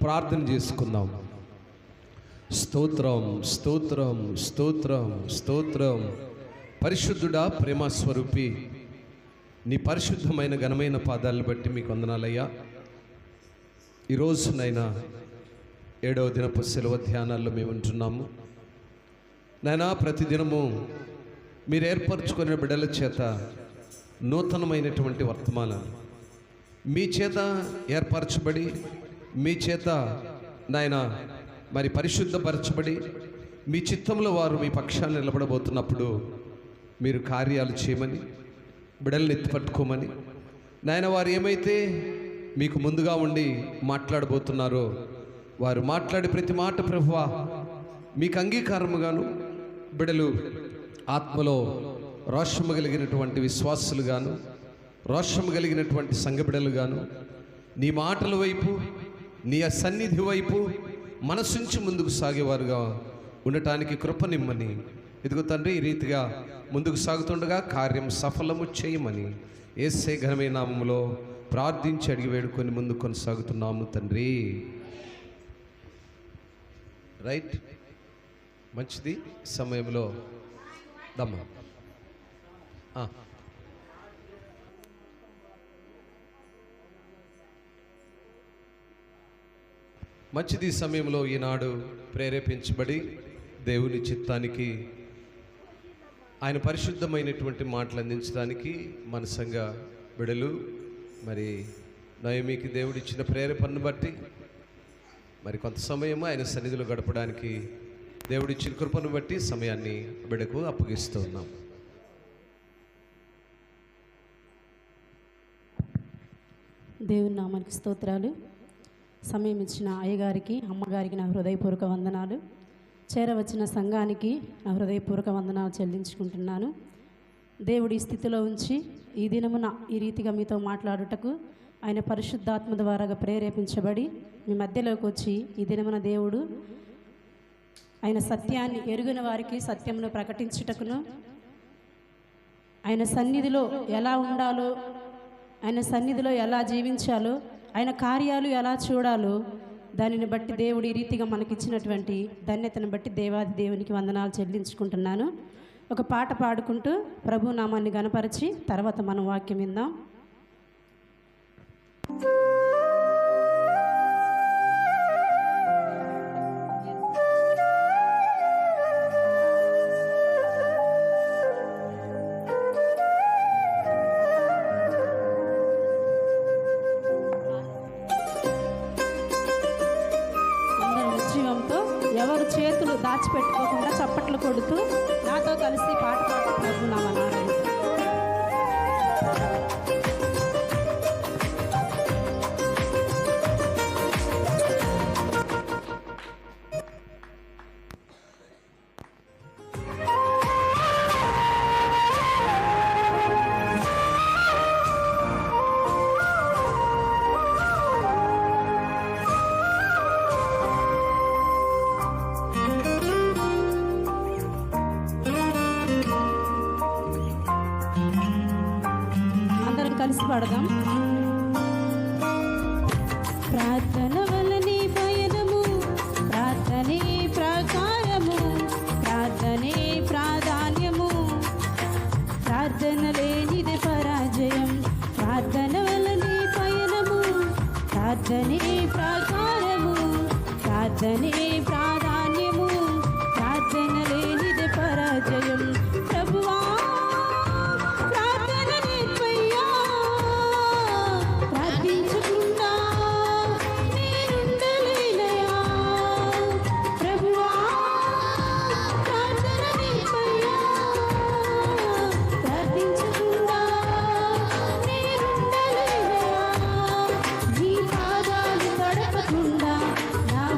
ప్రార్థన చేసుకుందాం. స్తోత్రం స్తోత్రం స్తోత్రం స్తోత్రం. పరిశుద్ధుడా, ప్రేమ స్వరూపి, నీ పరిశుద్ధమైన ఘనమైన పాదాలను బట్టి మీకు వందనాలయ్యా. ఈరోజునైనా 7వ దినపు సెలవు ధ్యానాల్లో మేము ఉంటున్నాము నాయనా. ప్రతిదినము మీరు ఏర్పరచుకునే బిడ్డల చేత నూతనమైనటువంటి వర్తమానాలు మీ చేత ఏర్పరచబడి, మీ చేత నాయన మరి పరిశుద్ధపరచబడి, మీ చిత్తంలో వారు మీ పక్షాన్ని నిలబడబోతున్నప్పుడు మీరు కార్యాలు చేయమని, బిడ్డల్ని ఎత్తిపట్టుకోమని నాయన, వారు ఏమైతే మీకు ముందుగా ఉండి మాట్లాడబోతున్నారో వారు మాట్లాడే ప్రతి మాట ప్రభువా మీకు అంగీకారముగాను, బిడ్డలు ఆత్మలో రోషము కలిగినటువంటి విశ్వాసులుగాను, రోషము కలిగినటువంటి సంఘ బిడ్డలుగాను, నీ మాటల వైపు, నీ సన్నిధి వైపు మనసుంచి ముందుకు సాగేవారుగా ఉండటానికి కృపనిమ్మని, ఇదిగో తండ్రి, ఈ రీతిగా ముందుకు సాగుతుండగా కార్యం సఫలము చేయమని యేసే ఘనమైన నామములో ప్రార్థించి అడిగి వేడుకొని ముందుకు కొనసాగుతున్నాము తండ్రి. రైట్, మంచిది. సమయంలో దమ్మ మంచిది. సమయంలో ఈనాడు ప్రేరేపించబడి దేవుని చిత్తానికి ఆయన పరిశుద్ధమైనటువంటి మాటలు అందించడానికి మన సంఘ బిడలు మరి నయోమికి దేవుడిచ్చిన ప్రేరేపణను బట్టి మరి కొంత సమయం ఆయన సన్నిధిలో గడపడానికి దేవుడిచ్చిన కృపను బట్టి సమయాన్ని బిడకు అప్పగిస్తూ ఉన్నాం. దేవుని నామానికి స్తోత్రాలు. సమయం ఇచ్చిన అయ్యగారికి, అమ్మగారికి నా హృదయపూర్వక వందనాలు. చేరవచ్చిన సంఘానికి నా హృదయపూర్వక వందనాలు చెల్లించుకుంటున్నాను. దేవుడి స్థితిలో ఉంచి ఈ దినమున ఈ రీతిగా మీతో మాట్లాడుటకు ఆయన పరిశుద్ధాత్మ ద్వారాగా ప్రేరేపించబడి మీ మధ్యలోకి వచ్చి ఈ దినమున దేవుడు ఆయన సత్యాన్ని ఎరుగిన వారికి సత్యమును ప్రకటించుటకును, ఆయన సన్నిధిలో ఎలా ఉండాలో, ఆయన సన్నిధిలో ఎలా జీవించాలో, ఆయన కార్యాలు ఎలా చూడాలో దానిని బట్టి దేవుడు ఈ రీతిగా మనకిచ్చినటువంటి ధన్యతను బట్టి దేవాది దేవునికి వందనాలు చెల్లించుకుంటున్నాను. ఒక పాట పాడుకుంటూ ప్రభు నామాన్ని గణపరిచి తర్వాత మనం వాక్యం విందాం. ఎవరు చేతులు దాచిపెట్టుకోకుండా చప్పట్లు కొడుతూ నాతో కలిసి పాట పాడు ప్రభు నామమున. కలిసి పాడదాం. ప్రార్థన వలనే పయనము, ప్రార్థనే ప్రకారము, ప్రార్థనే ప్రాధాన్యము, ప్రార్థన లేనిదే పరాజయం. ప్రార్థన వలనే పయనము, ప్రార్థనే ప్రకారము, ప్రార్థనే ప్రాధాన్యము, ప్రార్థన లేనిదే పరాజయం. ప్రభువా నా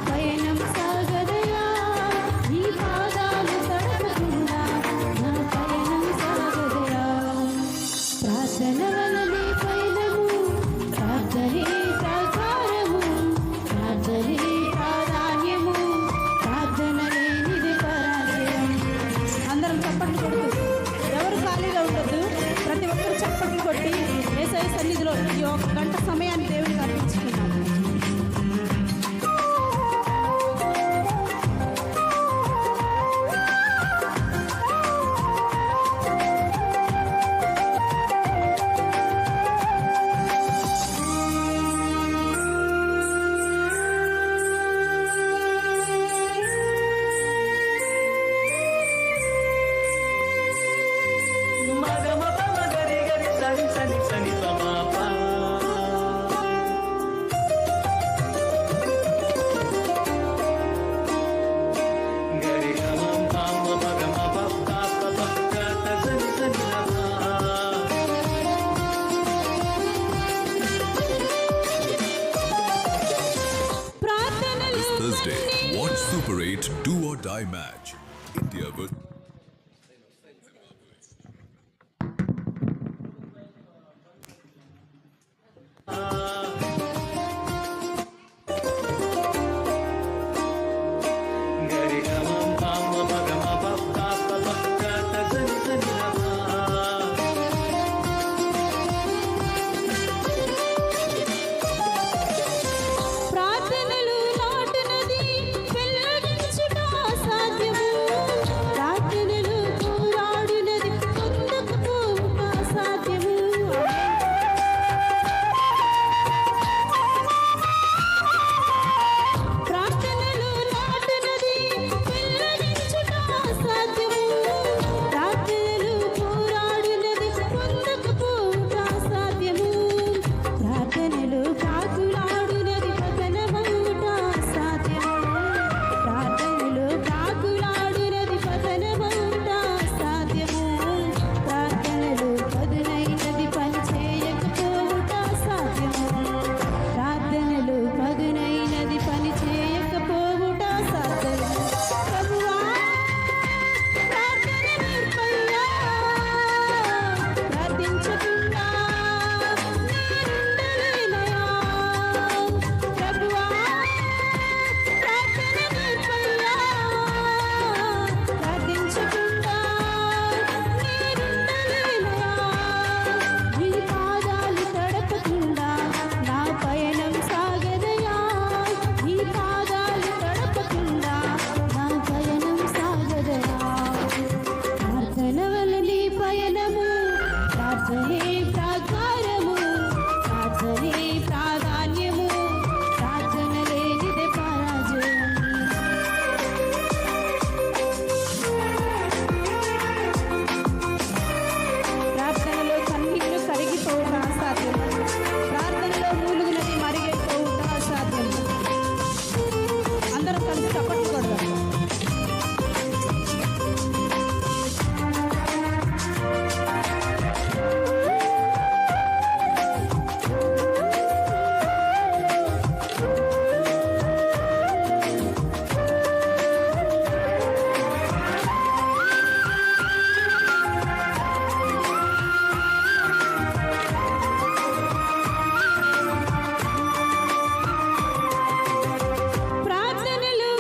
పయనం live match. India with ప్రార్థనలు నాటునది వెల్లడించుట అసాధ్యము. ప్రార్థనలు పోరాడినది ముందుకు పోవుట అసాధ్యము. ప్రార్థనలు నాటునది వెల్లడించుట అసాధ్యము. ప్రార్థనలు పోరాడినది ముందుకు పోవుట అసాధ్యము. ప్రార్థనలు కాకులాడినది పతనమవుట అసాధ్యము. ప్రార్థనలు కాకులాడినది పతనమవుట అసాధ్యము. ప్రార్థనలు పదునైనది పని చేయకపోవుట అసాధ్యము. ప్రార్థనలు పదునైనది పని చేయకపోవుట అసాధ్యము. ప్రభువా, ప్రార్థన నేర్పయ్యా. ప్రార్థించకుండా నేనుండలేనయా. ప్రభువా, ప్రార్థన నేర్పయ్యా. ప్రార్థించకుండా నేనుండలేనయా. నీ పాదాలు తడపకుండా నా పయనం సాగదయా. నీ పాదాలు తడపకుండా నా పయనం సాగదయా. ప్రార్థన వలనే పయనము, ప్రార్థనే ప్రాకారము, ప్రార్థనే ప్రాధాన్యము, ప్రార్థన లేనిదే పరాజయం. ప్రార్థనలో కన్నీళ్లు కరిగిపోవుట అసాధ్యం. ప్రార్థనలో మూలుగునది మరిగిపోవుట అసాధ్యం. అందరం కలిసి చప్పట్లు కొడదాం. ప్రార్థనలు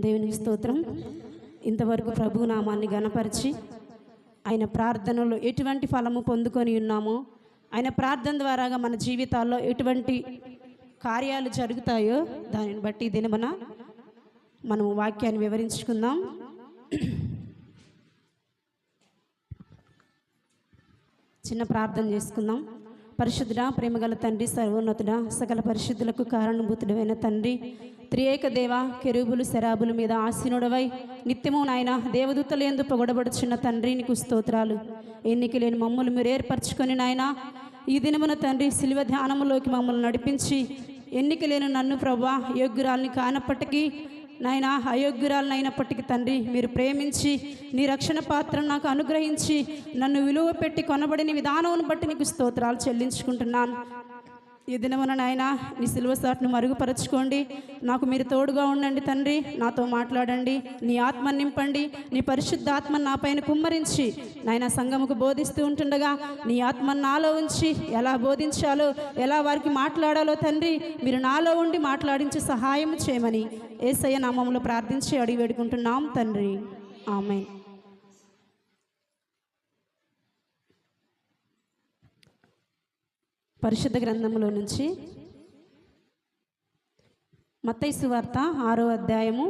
దేవునికి స్తోత్రం. ఇంతవరకు ప్రభు నామాన్ని గణపరిచి ఆయన ప్రార్థనలో ఎటువంటి ఫలము పొందుకొని ఉన్నామో, ఆయన ప్రార్థన ద్వారాగా మన జీవితాల్లో ఎటువంటి కార్యాలు జరుగుతాయో దానిని బట్టి దినమన మనం వాక్యాన్ని వివరించుకుందాం. చిన్న ప్రార్థన చేసుకుందాం. పరిశుద్ధుడా, ప్రేమగల తండ్రి, సర్వోన్నతుడా, సకల పరిశుద్ధులకు కారణభూతుడైన తండ్రి, త్రియేక దేవ, కెరూబులు శరాబుల మీద ఆసీనుడవై నిత్యము నాయన దేవదూతలు యందు పొగడబడుచున్న తండ్రి, నీకు స్తోత్రాలు. ఎన్నిక లేని మమ్మల్ని మీరు ఏర్పరచుకొని నాయన ఈ దినమున తండ్రి శిలువ ధ్యానములోకి మమ్మల్ని నడిపించి, ఎన్నిక లేని నన్ను ప్రభువా యోగ్యురాల్ని కానప్పటికీ నాయన అయోగ్యురాలను అయినప్పటికీ తండ్రి మీరు ప్రేమించి నీ రక్షణ పాత్రను నాకు అనుగ్రహించి నన్ను విలువ పెట్టి కొనబడిన విధానం బట్టి నీకు స్తోత్రాలు చెల్లించుకుంటున్నాను. ఈ దినమున నాయన నీ సిలువ సాటును మరుగుపరచుకోండి. నాకు మీరు తోడుగా ఉండండి తండ్రి, నాతో మాట్లాడండి, నీ ఆత్మ నింపండి, నీ పరిశుద్ధ ఆత్మను నా పైన కుమ్మరించి నాయన సంఘముకు బోధిస్తూ ఉంటుండగా నీ ఆత్మను నాలో ఉంచి ఎలా బోధించాలో, ఎలా వారికి మాట్లాడాలో తండ్రి మీరు నాలో ఉండి మాట్లాడించి సహాయం చేయమని యేసయ్య నామములో ప్రార్థించి అడిగి వేడుకుంటున్నాం తండ్రి, ఆమేన్. పరిశుద్ధ గ్రంథంలో నుంచి మత్తయి సువార్త 6వ అధ్యాయము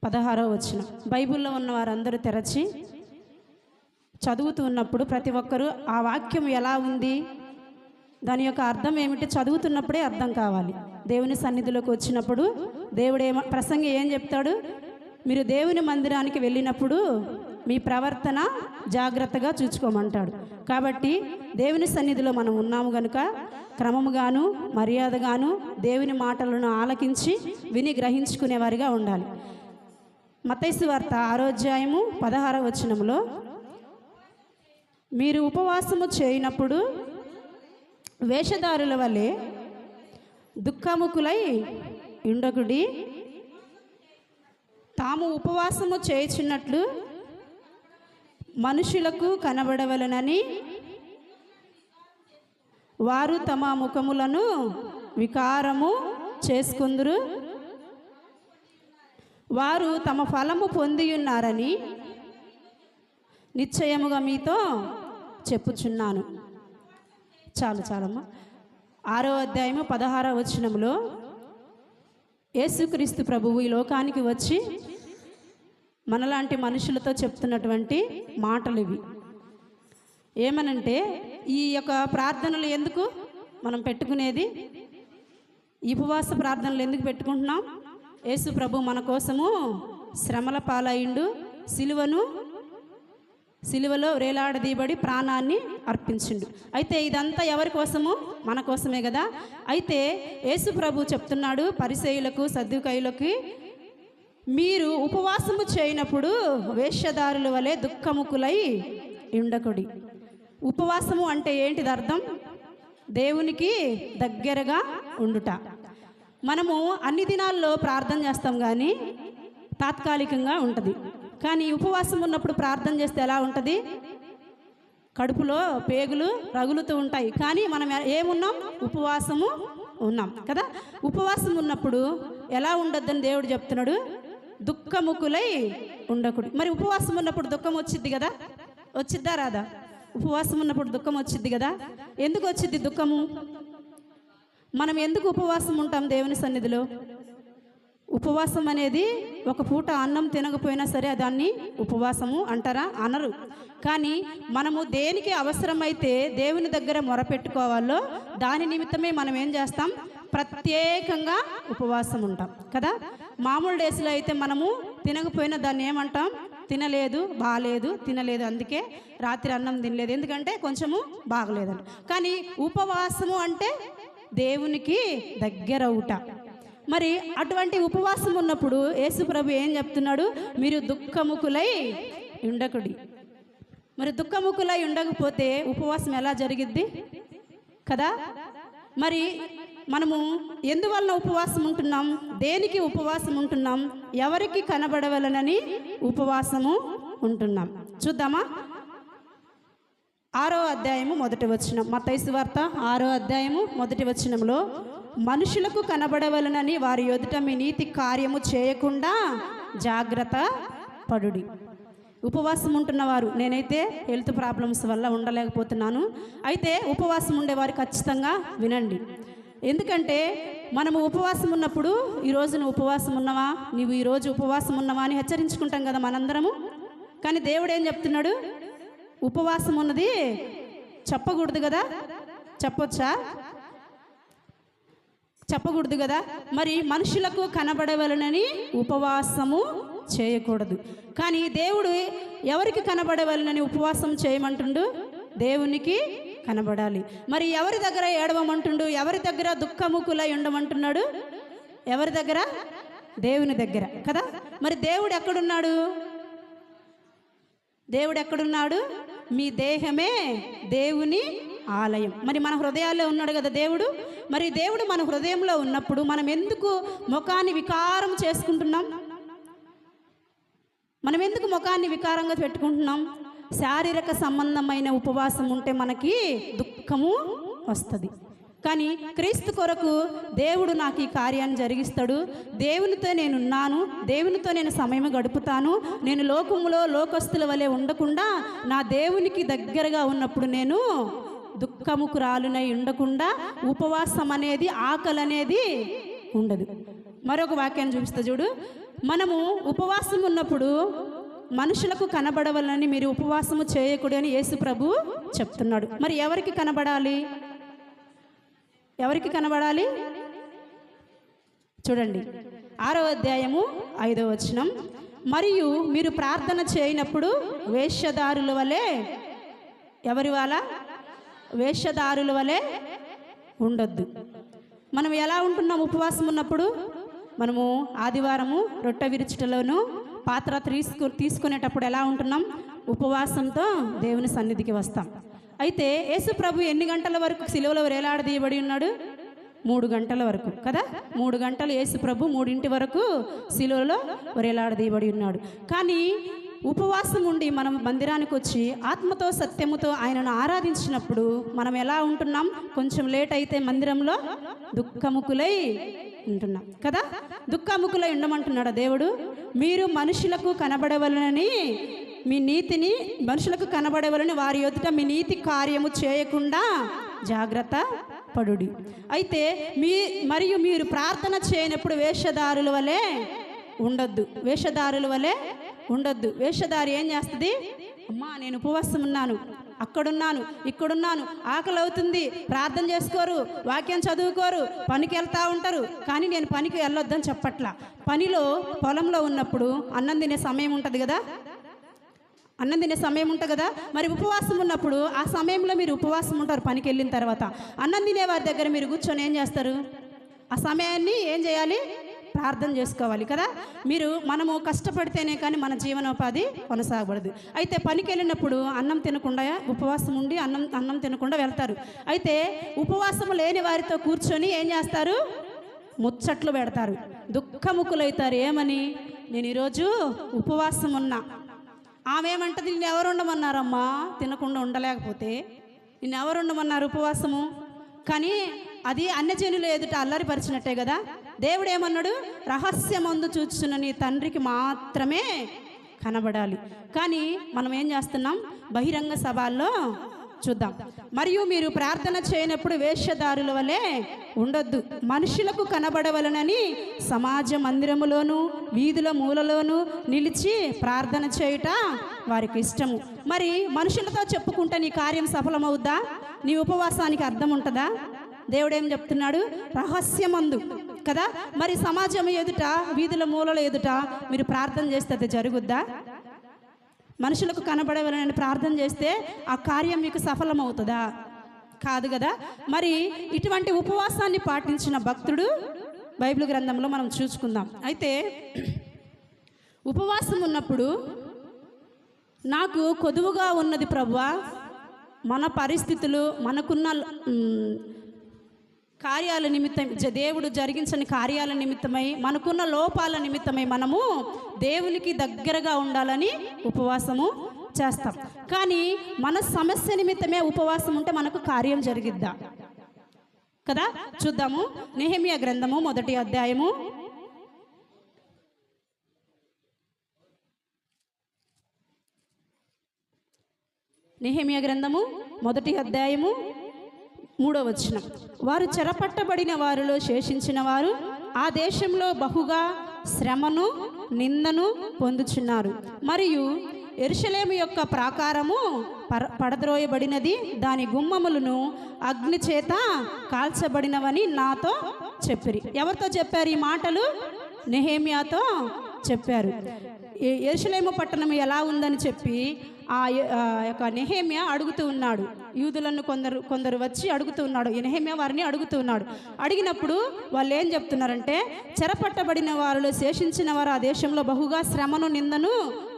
16వ వచనం. బైబిల్లో ఉన్న వారందరూ తెరచి చదువుతూ ఉన్నప్పుడు ప్రతి ఒక్కరూ ఆ వాక్యం ఎలా ఉంది, దాని యొక్క అర్థం ఏమిటి చదువుతున్నప్పుడే అర్థం కావాలి. దేవుని సన్నిధిలోకి వచ్చినప్పుడు దేవుడు ప్రసంగి ఏం చెప్తాడు, మీరు దేవుని మందిరానికి వెళ్ళినప్పుడు మీ ప్రవర్తన జాగ్రత్తగా చూసుకోమంటాడు. కాబట్టి దేవుని సన్నిధిలో మనం ఉన్నాము కనుక క్రమముగాను మర్యాదగాను దేవుని మాటలను ఆలకించి విని గ్రహించుకునేవారిగా ఉండాలి. మత్తయి సువార్త 6వ అధ్యాయము 16వ వచనంలో, మీరు ఉపవాసము చేయనప్పుడు వేషధారుల వలె దుఃఖముకులై ఉండకుడి, తాము ఉపవాసము చేయుచున్నట్లు మనుషులకు కనబడవలనని వారు తమ ముఖములను వికారము చేసుకుందురు, వారు తమ ఫలము పొందియున్నారని నిశ్చయముగా మీతో చెప్పుచున్నాను. చాలమ్మా. 6వ అధ్యాయము 16వ వచనంలో యేసుక్రీస్తు ప్రభువు ఈ లోకానికి వచ్చి మనలాంటి మనుషులతో చెప్తున్నటువంటి మాటలు ఇవి. ఏమనంటే ఈ యొక్క ప్రార్థనలు ఎందుకు మనం పెట్టుకునేది, ఈ ఉపవాస ప్రార్థనలు ఎందుకు పెట్టుకుంటున్నాం? యేసు ప్రభు మన కోసము శ్రమల పాలయిండు, సిలువలో వేలాడదీయబడి ప్రాణాన్ని అర్పించిండు. అయితే ఇదంతా ఎవరి కోసము? మన కోసమే కదా. అయితే యేసు ప్రభు చెప్తున్నాడు పరిసయ్యులకు సద్దూకయ్యులకి, మీరు ఉపవాసము చేయనప్పుడు వేశ్యదారుల వలె దుఃఖముకులై ఉండకుడి. ఉపవాసము అంటే ఏంటిది అర్థం? దేవునికి దగ్గరగా ఉండుట. మనము అన్ని దినాల్లో ప్రార్థన చేస్తాం కానీ తాత్కాలికంగా ఉంటుంది. కానీ ఉపవాసం ఉన్నప్పుడు ప్రార్థన చేస్తే ఎలా ఉంటుంది? కడుపులో పేగులు రగులుతూ ఉంటాయి, కానీ మనం ఏమున్నాం? ఉపవాసము ఉన్నాం కదా. ఉపవాసం ఉన్నప్పుడు ఎలా ఉండొద్దని దేవుడు చెప్తున్నాడు, దుఃఖముకులై ఉండకుడు. మరి ఉపవాసం ఉన్నప్పుడు దుఃఖం వచ్చిద్ది కదా, వచ్చిద్దా రాదా? ఉపవాసం ఉన్నప్పుడు దుఃఖం వచ్చిద్ది కదా. ఎందుకు వచ్చిద్ది దుఃఖము? మనం ఎందుకు ఉపవాసం ఉంటాం దేవుని సన్నిధిలో? ఉపవాసం అనేది ఒక పూట అన్నం తినకపోయినా సరే దాన్ని ఉపవాసము అంటారా? అనరు. కానీ మనము దేనికి అవసరమైతే దేవుని దగ్గర మొరపెట్టుకోవాలో దాని నిమిత్తమే మనం ఏం చేస్తాం? ప్రత్యేకంగా ఉపవాసం ఉంటాం కదా. మామూలు డేస్లో అయితే మనము తినకపోయినా దాన్ని ఏమంటాం? తినలేదు, బాగలేదు, తినలేదు, అందుకే రాత్రి అన్నం తినలేదు, ఎందుకంటే కొంచెము బాగలేదంట. కానీ ఉపవాసము అంటే దేవునికి దగ్గరవుట. మరి అటువంటి ఉపవాసం ఉన్నప్పుడు యేసు ప్రభు ఏం చెప్తున్నాడు? మీరు దుఃఖముకులై ఉండకుడి. మరి దుఃఖముకులై ఉండకపోతే ఉపవాసం ఎలా జరిగిద్ది కదా. మరి మనము ఎందువల్ల ఉపవాసం ఉంటున్నాం? దేనికి ఉపవాసం ఉంటున్నాం? ఎవరికి కనబడవలనని ఉపవాసము ఉంటున్నాం. చూద్దామా? 6వ అధ్యాయము మొదటి వచనం, మత్తయి సువార్త 6వ అధ్యాయము మొదటి వచనంలో, మనుషులకు కనబడవలనని వారి ఎదుట మీ నీతి కార్యము చేయకుండా జాగ్రత్త పడుడి. ఉపవాసం ఉంటున్నవారు, నేనైతే హెల్త్ ప్రాబ్లమ్స్ వల్ల ఉండలేకపోతున్నాను, అయితే ఉపవాసం ఉండేవారు ఖచ్చితంగా వినండి. ఎందుకంటే మనము ఉపవాసం ఉన్నప్పుడు, ఈరోజు నువ్వు ఉపవాసం ఉన్నావా, నువ్వు ఈరోజు ఉపవాసం ఉన్నావా అని హెచ్చరించుకుంటాం కదా మనందరము. కానీ దేవుడు ఏం చెప్తున్నాడు? ఉపవాసం ఉన్నది చెప్పకూడదు కదా, చెప్పొచ్చా? చెప్పకూడదు కదా. మరి మనుషులకు కనబడవలనని ఉపవాసము చేయకూడదు. కానీ దేవుడు ఎవరికి కనబడవలనని ఉపవాసం చేయమంటుండు? దేవునికి కనబడాలి. మరి ఎవరి దగ్గర ఏడవమంటుండు? ఎవరి దగ్గర దుఃఖముకులై ఉండమంటున్నాడు? ఎవరి దగ్గర? దేవుని దగ్గర కదా. మరి దేవుడు ఎక్కడున్నాడు? దేవుడు ఎక్కడున్నాడు? మీ దేహమే దేవుని ఆలయం. మరి మన హృదయాల్లో ఉన్నాడు కదా దేవుడు. మరి దేవుడు మన హృదయంలో ఉన్నప్పుడు మనం ఎందుకు ముఖాన్ని వికారం చేసుకుంటున్నాం? మనం ఎందుకు ముఖాన్ని వికారంగా పెట్టుకుంటున్నాం? శారీరక సంబంధమైన ఉపవాసం ఉంటే మనకి దుఃఖము వస్తుంది. కానీ క్రీస్తు కొరకు దేవుడు నాకు ఈ కార్యాన్ని జరిగిస్తాడు, దేవునితో నేనున్నాను, దేవునితో నేను సమయం గడుపుతాను, నేను లోకములో లోకస్తుల వలె ఉండకుండా నా దేవునికి దగ్గరగా ఉన్నప్పుడు నేను దుఃఖముకురాలునై ఉండకుండా ఉపవాసం అనేది, ఆకలి అనేది ఉండదు. మరొక వాక్యాన్ని చూపిస్తా చూడు. మనము ఉపవాసం ఉన్నప్పుడు మనుషులకు కనబడవాలని మీరు ఉపవాసము చేయకూడదు అని యేసు ప్రభు చెప్తున్నాడు. మరి ఎవరికి కనబడాలి? ఎవరికి కనబడాలి? చూడండి 6వ అధ్యాయము 5వ వచనం, మరియు మీరు ప్రార్థన చేయనప్పుడు వేశ్యదారుల వలె, ఎవరి వల్ల? వేశ్యదారుల వలె ఉండొద్దు. మనం ఎలా ఉంటున్నాం ఉపవాసం ఉన్నప్పుడు? మనము ఆదివారము రొట్టె విరుచుటలోను పాత్ర తీసుకునేటప్పుడు ఎలా ఉంటున్నాం? ఉపవాసంతో దేవుని సన్నిధికి వస్తాం. అయితే యేసు ప్రభు ఎన్ని గంటల వరకు సిలువలో వేలాడదీయబడి ఉన్నాడు? 3 గంటల వరకు కదా. 3 గంటలు యేసు ప్రభు 3 వరకు సిలువలో వేలాడదీయబడి ఉన్నాడు. కానీ ఉపవాసం ఉండి మనం మందిరానికి వచ్చి ఆత్మతో సత్యముతో ఆయనను ఆరాధించినప్పుడు మనం ఎలా ఉంటున్నాం? కొంచెం లేట్ అయితే మందిరంలో దుఃఖముకులై ఉంటున్నాం కదా. దుఃఖముకులై ఉండమంటున్నాడు దేవుడు. మీరు మనుషులకు కనబడవలనని మీ నీతిని, మనుషులకు కనబడవలని వారి ఎదుట మీ నీతి కార్యము చేయకుండా జాగ్రత్త పడుడి. అయితే మరియు మీరు ప్రార్థన చేయనప్పుడు వేషధారుల వలె ఉండొద్దు. వేషధారుల వలె ఉండొద్దు. వేషధారి ఏం చేస్తుంది? అమ్మా నేను ఉపవాసం ఉన్నాను, అక్కడున్నాను, ఇక్కడున్నాను, ఆకలి అవుతుంది, ప్రార్థన చేసుకోరు, వాక్యం చదువుకోరు, పనికి వెళ్తూ ఉంటారు. కానీ నేను పనికి వెళ్ళొద్దని చెప్పట్లా. పనిలో పొలంలో ఉన్నప్పుడు అన్నం తినే సమయం ఉంటుంది కదా, అన్నం తినే సమయం ఉంటుంది కదా. మరి ఉపవాసం ఉన్నప్పుడు ఆ సమయంలో మీరు ఉపవాసం ఉంటారు. పనికి వెళ్ళిన తర్వాత అన్నం తినే వారి దగ్గర మీరు కూర్చొని ఏం చేస్తారు? ఆ సమయాన్ని ఏం చేయాలి? ప్రార్థన చేసుకోవాలి కదా. మనము కష్టపడితేనే కానీ మన జీవనోపాధి కొనసాగబడదు. అయితే పనికి వెళ్ళినప్పుడు అన్నం తినకుండా ఉపవాసం ఉండి అన్నం తినకుండా వెళ్తారు. అయితే ఉపవాసం లేని వారితో కూర్చొని ఏం చేస్తారు? ముచ్చట్లు పెడతారు, దుఃఖముకులవుతారు. ఏమని? నేను ఈరోజు ఉపవాసం ఉన్నా. ఆమె ఏమంటది? నిన్ను ఎవరు ఉండమన్నారమ్మా తినకుండా ఉండలేకపోతే? నిన్ను ఎవరు ఉండమన్నారు ఉపవాసము? కానీ అది అన్యజనులు ఎదుట అల్లరిపరిచినట్టే కదా. దేవుడు ఏమన్నాడు? రహస్యమందు చూచుచున్న నీ తండ్రికి మాత్రమే కనబడాలి. కానీ మనం ఏం చేస్తున్నాం? బహిరంగ సభల్లో చూద్దాం. మరియు మీరు ప్రార్థన చేయనప్పుడు వేశ్యదారుల వలె ఉండొద్దు, మనుషులకు కనబడవలనని సమాజ మందిరములోను వీధుల మూలలోను నిలిచి ప్రార్థన చేయుట వారికి ఇష్టము. మరి మనుషులతో చెప్పుకుంటే నీ కార్యం సఫలమవుద్దా? నీ ఉపవాసానికి అర్థం ఉంటుందా? దేవుడు ఏం చెప్తున్నాడు? రహస్యమందు కదా. మరి సమాజం ఎదుట, వీధుల మూలల ఎదుట మీరు ప్రార్థన చేస్తే అది జరుగుద్దా? మనుషులకు కనబడవాలని ప్రార్థన చేస్తే ఆ కార్యం మీకు సఫలమవుతుందా? కాదు కదా. మరి ఇటువంటి ఉపవాసాన్ని పాటించిన భక్తుడు బైబిల్ గ్రంథంలో మనం చూసుకుందాం. అయితే ఉపవాసం ఉన్నప్పుడు నాకు కొదువుగా ఉన్నది ప్రభువా, మన పరిస్థితులు, మనకున్న కార్యాల నిమిత్తం, దేవుడు జరిగించని కార్యాల నిమిత్తమై, మనకున్న లోపాల నిమిత్తమై మనము దేవునికి దగ్గరగా ఉండాలని ఉపవాసము చేస్తాం. కానీ మన సమస్య నిమిత్తమే ఉపవాసం ఉంటే మనకు కార్యం జరిగిద్దా కదా? చూద్దాము. నెహెమ్యా గ్రంథము 1వ అధ్యాయము 1వ అధ్యాయము 3వ వచనం. వారు చెరపట్టబడిన వారిలో శేషించిన వారు ఆ దేశంలో బహుగా శ్రమను నిందను పొందుచున్నారు. మరియు యెరూషలేము యొక్క ప్రాకారము పడద్రోయబడినది, దాని గుమ్మములను అగ్ని చేత కాల్చబడినవని నాతో చెప్పిరి. ఎవరితో చెప్పారు ఈ మాటలు? నెహెమ్యాతో చెప్పారు. యెరూషలేము పట్టణం ఎలా ఉందని చెప్పి ఆ యొక్క నెహెమ్యా అడుగుతూ ఉన్నాడు. యూదులను కొందరు వచ్చి అడుగుతూ ఉన్నాడు. నెహెమ్యా వారిని అడుగుతూ ఉన్నాడు. అడిగినప్పుడు వాళ్ళు ఏం చెప్తున్నారంటే, చెరపట్టబడిన వారిలో శేషించిన వారు ఆ దేశంలో బహుగా శ్రమను నిందను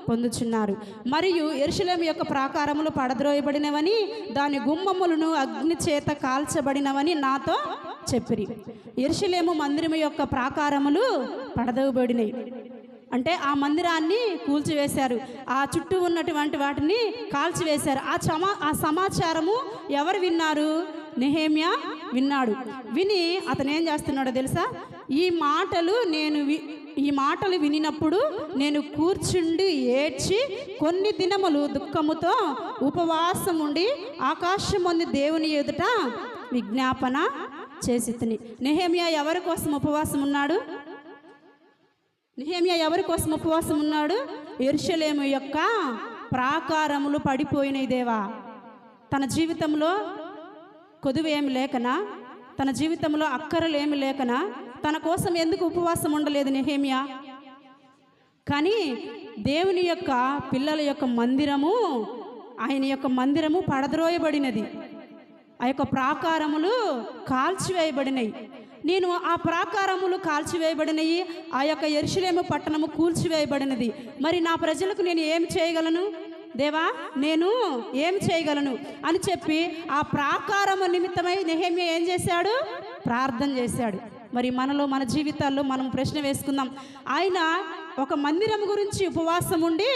పొందుచున్నారు. మరియు యెరూషలేము యొక్క ప్రాకారములు పడద్రోయబడినవని, దాని గుమ్మములను అగ్ని చేత కాల్చబడినవని నాతో చెప్పిరి. యెరూషలేము మందిరము యొక్క ప్రాకారములు పడదోయబడినాయి అంటే ఆ మందిరాన్ని కూల్చివేశారు, ఆ చుట్టూ ఉన్నటువంటి వాటిని కాల్చివేశారు. ఆ సమాచారము ఎవరు విన్నారు? నెహెమ్యా విన్నాడు. విని అతను ఏం చేస్తున్నాడో తెలుసా? ఈ మాటలు వినినప్పుడు నేను కూర్చుండి ఏడ్చి కొన్ని దినములు దుఃఖముతో ఉపవాసం ఉండి ఆకాశం ముందు దేవుని ఎదుట విజ్ఞాపన చేసి తిని. నెహెమ్యా ఎవరి కోసం ఉపవాసం ఉన్నాడు? నెహెమ్యా ఎవరి కోసం ఉపవాసం ఉన్నాడు? యెరూషలేము యొక్క ప్రాకారములు పడిపోయినాయి దేవా. తన జీవితంలో కొదువు ఏమి లేకనా, తన జీవితంలో అక్కరలు ఏమి లేకనా తన కోసం ఎందుకు ఉపవాసం ఉండలేదు నెహెమ్యా? కానీ దేవుని యొక్క పిల్లల యొక్క మందిరము, ఆయన యొక్క మందిరము పడద్రోయబడినది, ఆ యొక్క ప్రాకారములు కాల్చివేయబడినాయి. నేను ఆ ప్రాకారములు కాల్చివేయబడినవి, ఆ యొక్క యెరూషలేము పట్టణము కూల్చివేయబడినది. మరి నా ప్రజలకు నేను ఏం చేయగలను దేవా? నేను ఏం చేయగలను అని చెప్పి ఆ ప్రాకారము నిమిత్తమై నెహెమ్యా ఏం చేశాడు? ప్రార్థన చేశాడు. మరి మన జీవితాల్లో మనం ప్రశ్న వేసుకుందాం. ఆయన ఒక మందిరం గురించి ఉపవాసం ఉండి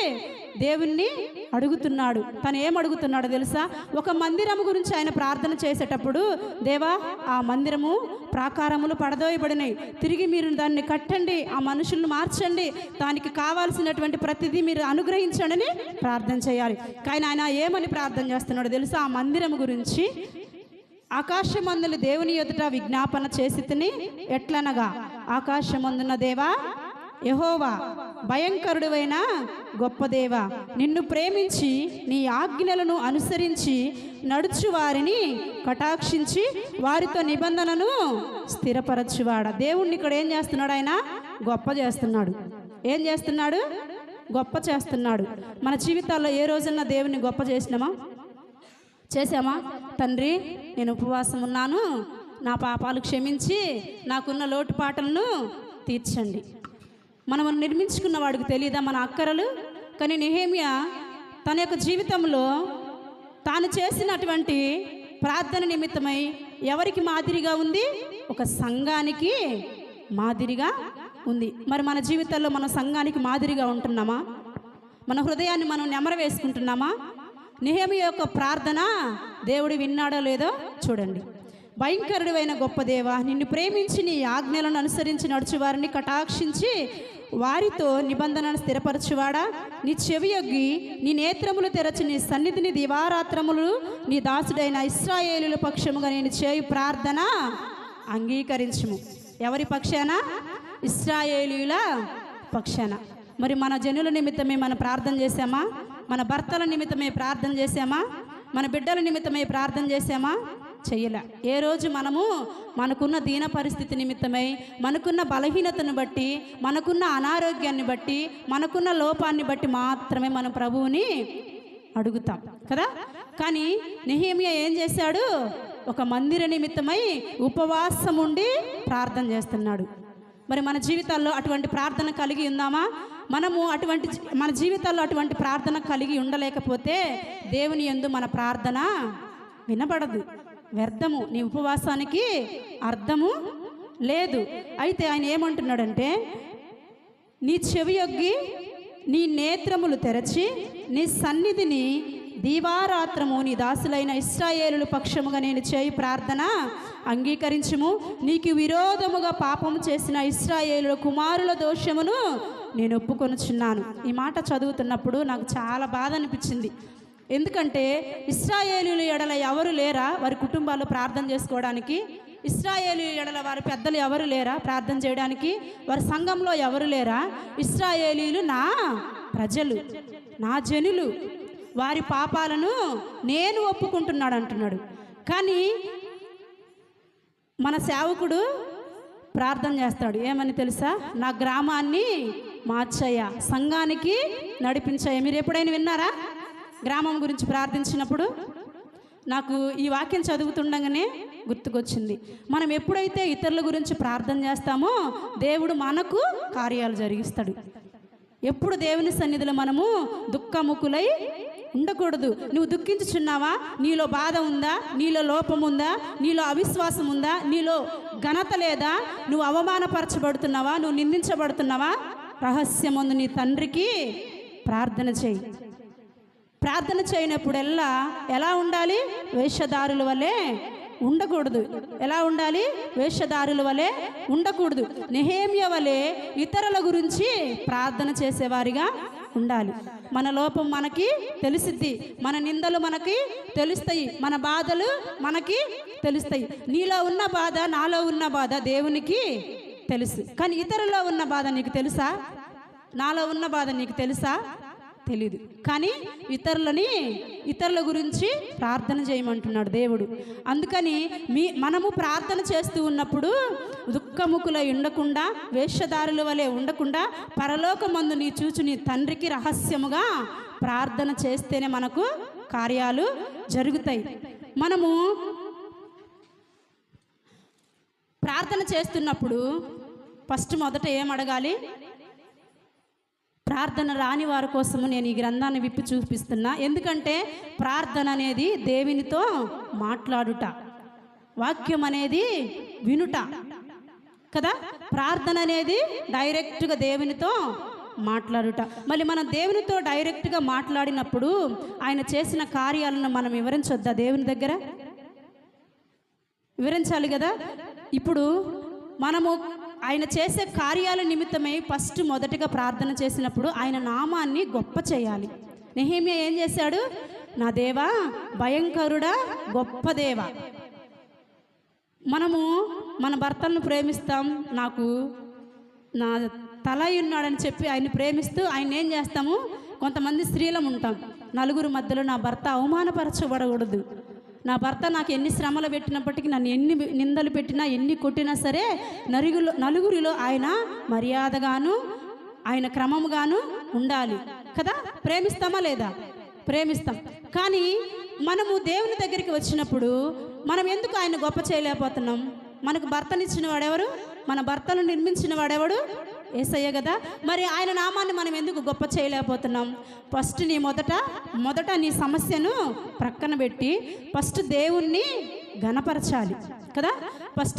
దేవుణ్ణి అడుగుతున్నాడు. తను ఏం అడుగుతున్నాడో తెలుసా? ఒక మందిరం గురించి ఆయన ప్రార్థన చేసేటప్పుడు, దేవా ఆ మందిరము ప్రాకారములు పడదోయబడినాయి, తిరిగి మీరు దాన్ని కట్టండి, ఆ మనుషులను మార్చండి, దానికి కావాల్సినటువంటి ప్రతిదీ మీరు అనుగ్రహించండి అని ప్రార్థన చేయాలి. కానీ ఆయన ఏమని ప్రార్థన చేస్తున్నాడో తెలుసా? ఆ మందిరం గురించి ఆకాశమందుల దేవుని ఎదుట విజ్ఞాపన చేసి తిని ఎట్లనగా, ఆకాశమందున్న దేవా యెహోవా, భయంకరుడువైన గొప్ప దేవా, నిన్ను ప్రేమించి నీ ఆజ్ఞలను అనుసరించి నడుచు వారిని కటాక్షించి వారితో నిబంధనను స్థిరపరచువాడ. దేవుణ్ణి ఇక్కడ ఏం చేస్తున్నాడు? ఆయన గొప్ప చేస్తున్నాడు. ఏం చేస్తున్నాడు? గొప్ప చేస్తున్నాడు. మన జీవితాల్లో ఏ రోజున్నా దేవుణ్ణి గొప్ప చేసామా? తండ్రి నేను ఉపవాసం ఉన్నాను, నా పాపాలు క్షమించి నాకున్న లోటుపాట్లను తీర్చండి. మనం నిర్మించుకున్న వాడికి తెలియదా మన అక్కరలు? కానీ నెహెమ్యా తన యొక్క జీవితంలో తాను చేసినటువంటి ప్రార్థన నిమిత్తమై ఎవరికి మాదిరిగా ఉంది? ఒక సంఘానికి మాదిరిగా ఉంది. మరి మన జీవితాల్లో మన సంఘానికి మాదిరిగా ఉంటున్నామా? మన హృదయాన్ని మనం నెమర వేసుకుంటున్నామా? నెహెమ్యా యొక్క ప్రార్థన దేవుడు విన్నాడో లేదో చూడండి. భయంకరుడైన గొప్ప దేవా, నిన్ను ప్రేమించి నీ ఆజ్ఞలను అనుసరించి నడుచు వారిని కటాక్షించి వారితో నిబంధనను స్థిరపరచువాడా, నీ చెవియొగ్గి నీ నేత్రములు తెరచి నీ సన్నిధిని దివారాత్రములు నీ దాసుడైన ఇశ్రాయేలుల పక్షముగా నేను చేయు ప్రార్థన అంగీకరించుము. ఎవరి పక్షాన? ఇశ్రాయేలీయుల పక్షాన. మరి మన జనుల నిమిత్తమే మనం ప్రార్థన చేశామా? మన భర్తల నిమిత్తమే ప్రార్థన చేశామా? మన బిడ్డల నిమిత్తమే ప్రార్థన చేశామా? చెయ్యలే. ఏ రోజు మనము మనకున్న దీన పరిస్థితి నిమిత్తమై, మనకున్న బలహీనతను బట్టి, మనకున్న అనారోగ్యాన్ని బట్టి, మనకున్న లోపాన్ని బట్టి మాత్రమే మనం ప్రభువుని అడుగుతాం కదా. కానీ నెహెమ్యా ఏం చేశాడు? ఒక మందిర నిమిత్తమై ఉపవాసం ఉండి ప్రార్థన చేస్తున్నాడు. మరి మన జీవితాల్లో అటువంటి ప్రార్థన కలిగి ఉందామా? మన జీవితాల్లో అటువంటి ప్రార్థన కలిగి ఉండలేకపోతే దేవుని యందు మన ప్రార్థన వినబడదు, వ్యర్థము. నీ ఉపవాసానికి అర్థము లేదు. అయితే ఆయన ఏమంటున్నాడంటే, నీ చెవియొగ్గి నీ నేత్రములు తెరచి నీ సన్నిధిని దీవారాత్రము నీ దాసులైన ఇశ్రాయేలుల పక్షముగా నేను చేయి ప్రార్థన అంగీకరించుము. నీకు విరోధముగా పాపము చేసిన ఇశ్రాయేలుల కుమారుల దోషమును నేను ఒప్పుకొనుచున్నాను. ఈ మాట చదువుతున్నప్పుడు నాకు చాలా బాధ అనిపించింది. ఎందుకంటే ఇశ్రాయేలుల ఎడల ఎవరు లేరా వారి కుటుంబాలు ప్రార్థన చేసుకోవడానికి? ఇశ్రాయేలు ఎడల వారి పెద్దలు ఎవరు లేరా ప్రార్థన చేయడానికి? వారి సంఘంలో ఎవరు లేరా? ఇశ్రాయేలీలు నా ప్రజలు, నా జనులు, వారి పాపాలను నేను ఒప్పుకుంటున్నాడు అంటున్నాడు. కానీ మన సేవకుడు ప్రార్థన చేస్తాడు ఏమని తెలుసా? నా గ్రామాన్ని మార్చయ్యా, సంఘానికి నడిపించయ్యా. మీరు ఎప్పుడైనా విన్నారా గ్రామం గురించి ప్రార్థించినప్పుడు? నాకు ఈ వాక్యం చదువుతుండగానే గుర్తుకొచ్చింది. మనం ఎప్పుడైతే ఇతరుల గురించి ప్రార్థన చేస్తామో దేవుడు మనకు కార్యాలు జరిగిస్తాడు. ఎప్పుడు దేవుని సన్నిధిలో మనము దుఃఖముఖులై ఉండకూడదు. నువ్వు దుఃఖించుచున్నావా? నీలో బాధ ఉందా? నీలో లోపం ఉందా? నీలో అవిశ్వాసం ఉందా? నీలో ఘనత లేదా? నువ్వు అవమానపరచబడుతున్నావా? నువ్వు నిందించబడుతున్నావా? రహస్యమందు నీ తండ్రికి ప్రార్థన చేయి. ప్రార్థన చేయనప్పుడల్లా ఎలా ఉండాలి? వేషధారుల వలె ఉండకూడదు. ఎలా ఉండాలి? వేషధారుల వలె ఉండకూడదు. నెహేమ్యా వలె ఇతరుల గురించి ప్రార్థన చేసేవారిగా ఉండాలి. మన లోపం మనకి తెలిసిద్ది, మన నిందలు మనకి తెలుస్తాయి, మన బాధలు మనకి తెలుస్తాయి. నీలో ఉన్న బాధ, నాలో ఉన్న బాధ దేవునికి తెలుసు. కానీ ఇతరులో ఉన్న బాధ నీకు తెలుసా? నాలో ఉన్న బాధ నీకు తెలుసా? తెలీదు. కానీ ఇతరుల గురించి ప్రార్థన చేయమంటున్నాడు దేవుడు. అందుకని మనము ప్రార్థన చేస్తూ ఉన్నప్పుడు దుఃఖముఖులై ఉండకుండా, వేషధారుల వలె ఉండకుండా, పరలోకమందు నీ చూచు నీ తండ్రికి రహస్యముగా ప్రార్థన చేస్తేనే మనకు కార్యాలు జరుగుతాయి. మనము ప్రార్థన చేస్తున్నప్పుడు మొదట ఏం అడగాలి? ప్రార్థన రాని వారి కోసము నేను ఈ గ్రంథాన్ని విప్పి చూపిస్తున్నా. ఎందుకంటే ప్రార్థన అనేది దేవునితో మాట్లాడుట, వాక్యం అనేది వినుట కదా. ప్రార్థన అనేది డైరెక్ట్గా దేవునితో మాట్లాడుట. మళ్ళీ మనం దేవునితో డైరెక్ట్గా మాట్లాడినప్పుడు ఆయన చేసిన కార్యాలను మనం వివరించొద్దా? దేవుని దగ్గర వివరించాలి కదా. ఇప్పుడు మనము ఆయన చేసే కార్యాల నిమిత్తమై మొదటిగా ప్రార్థన చేసినప్పుడు ఆయన నామాన్ని గొప్ప చేయాలి. నెహెమ్యా ఏం చేశాడు? నా దేవా, భయంకరుడా, గొప్ప దేవా. మనము మన భర్తలను ప్రేమిస్తాం, నాకు నా తల ఉన్నాడని చెప్పి ఆయన ప్రేమిస్తూ ఆయన ఏం చేస్తాము? కొంతమంది స్త్రీలం ఉంటాం, నలుగురు మధ్యలో నా భర్త అవమానపరచబడకూడదు, నా భర్త నాకు ఎన్ని శ్రమలు పెట్టినప్పటికీ, నన్ను ఎన్ని నిందలు పెట్టినా, ఎన్ని కొట్టినా సరే నలుగురిలో ఆయన మర్యాదగాను, ఆయన క్రమముగాను ఉండాలి కదా. ప్రేమిస్తామా లేదా? ప్రేమిస్తాం. కానీ మనము దేవుని దగ్గరికి వచ్చినప్పుడు మనం ఎందుకు ఆయన గొప్ప చేయలేకపోతున్నాం? మనకు భర్తనిచ్చిన వాడెవరు? మన భర్తను నిర్మించిన వాడెవడు? యేసయ్య కదా. మరి ఆయన నామాన్ని మనం ఎందుకు గొప్ప చేయలేకపోతున్నాం? నీ మొదట నీ సమస్యను ప్రక్కన పెట్టి దేవుణ్ణి గణపరచాలి కదా.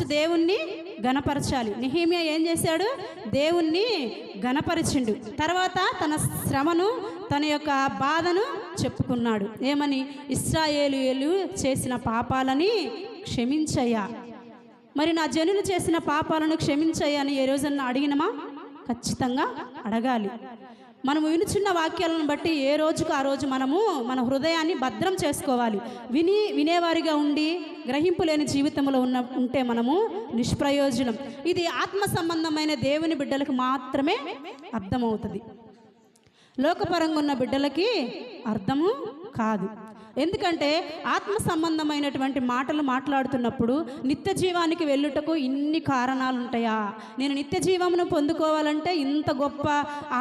దేవుణ్ణి గణపరచాలి. నెహెమ్యా ఏం చేశాడు? దేవుణ్ణి గణపరిచిండు. తర్వాత తన శ్రమను, తన యొక్క బాధను చెప్పుకున్నాడు. ఏమని? ఇశ్రాయేలీయులు చేసిన పాపాలని క్షమించయ్యా. మరి నా జనులు చేసిన పాపాలను క్షమించయ్యా అని ఏ రోజన్నా అడిగినమా? ఖచ్చితంగా అడగాలి. మనము వినుచున్న వాక్యాలను బట్టి ఏ రోజుకు ఆ రోజు మనము మన హృదయాన్ని భద్రం చేసుకోవాలి. వినేవారిగా ఉండి గ్రహింపు లేని జీవితంలో ఉంటే మనము నిష్ప్రయోజనం. ఇది ఆత్మ సంబంధమైన దేవుని బిడ్డలకు మాత్రమే అర్థమవుతుంది. లోకపరంగా ఉన్న బిడ్డలకి అర్థము కాదు. ఎందుకంటే ఆత్మ సంబంధమైనటువంటి మాటలు మాట్లాడుతున్నప్పుడు నిత్య జీవానికి వెళ్ళుటకు ఇన్ని కారణాలు ఉంటాయా? నేను నిత్య జీవమును పొందుకోవాలంటే ఇంత గొప్ప